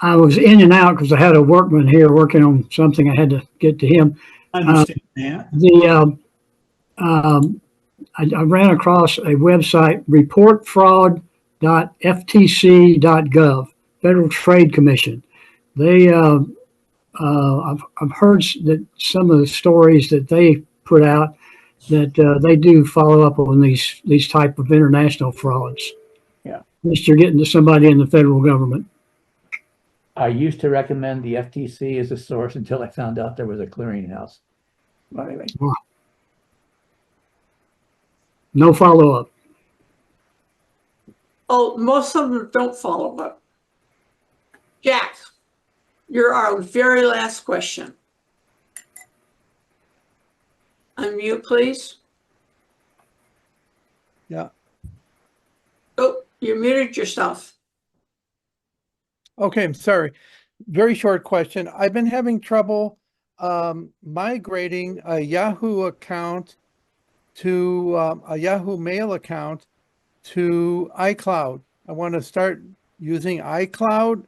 I was in and out because I had a workman here working on something. I had to get to him. I understand that. I ran across a website, reportfraud.ftc.gov, Federal Trade Commission. They, I've heard that some of the stories that they put out that they do follow up on these type of international frauds. Yeah. At least you're getting to somebody in the federal government. I used to recommend the FTC as a source until I found out there was a clearinghouse. But anyway. No follow-up. Oh, most of them don't follow up. Jack, you're our very last question. Unmute, please. Yeah. Oh, you muted yourself. Okay, I'm sorry. Very short question. I've been having trouble migrating a Yahoo account to a Yahoo Mail account to iCloud. I want to start using iCloud,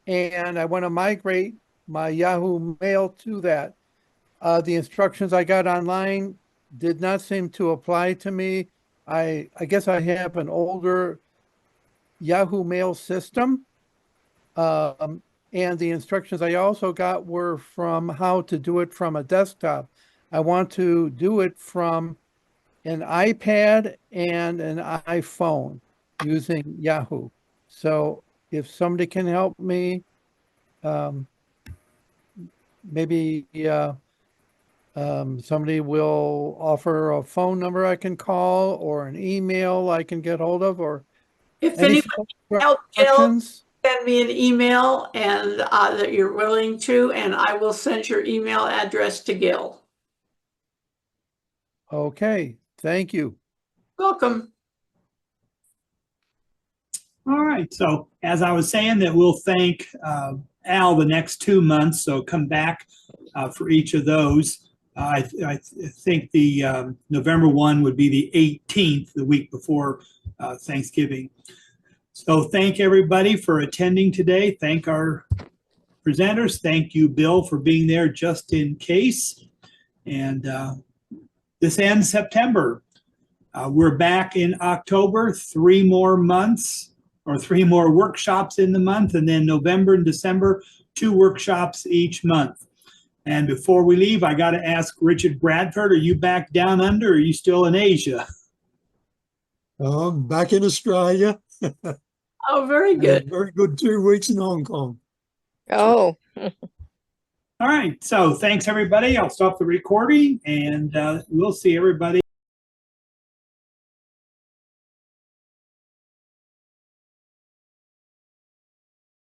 and I want to migrate my Yahoo Mail to that. The instructions I got online did not seem to apply to me. I guess I have an older Yahoo Mail system. And the instructions I also got were from how to do it from a desktop. I want to do it from an iPad and an iPhone using Yahoo. So if somebody can help me, maybe somebody will offer a phone number I can call or an email I can get hold of, or If any anyone can help Gil, send me an email and that you're willing to, and I will send your email address to Gil. Okay, thank you. Welcome. All right. So as I was saying, that we'll thank Al the next 2 months. So come back for each of those. I think the November one would be the 18th, the week before Thanksgiving. So thank everybody for attending today. Thank our presenters. Thank you, Bill, for being there just in case. And this ends September. We're back in October, 3 more months or 3 more workshops in the month, and then November and December, 2 workshops each month. And before we leave, I got to ask Richard Bradford, are you back down under or are you still in Asia? Back in Australia. Oh, very good. Very good 2 weeks in Hong Kong. Oh. All right, so thanks everybody. I'll stop the recording and we'll see everybody.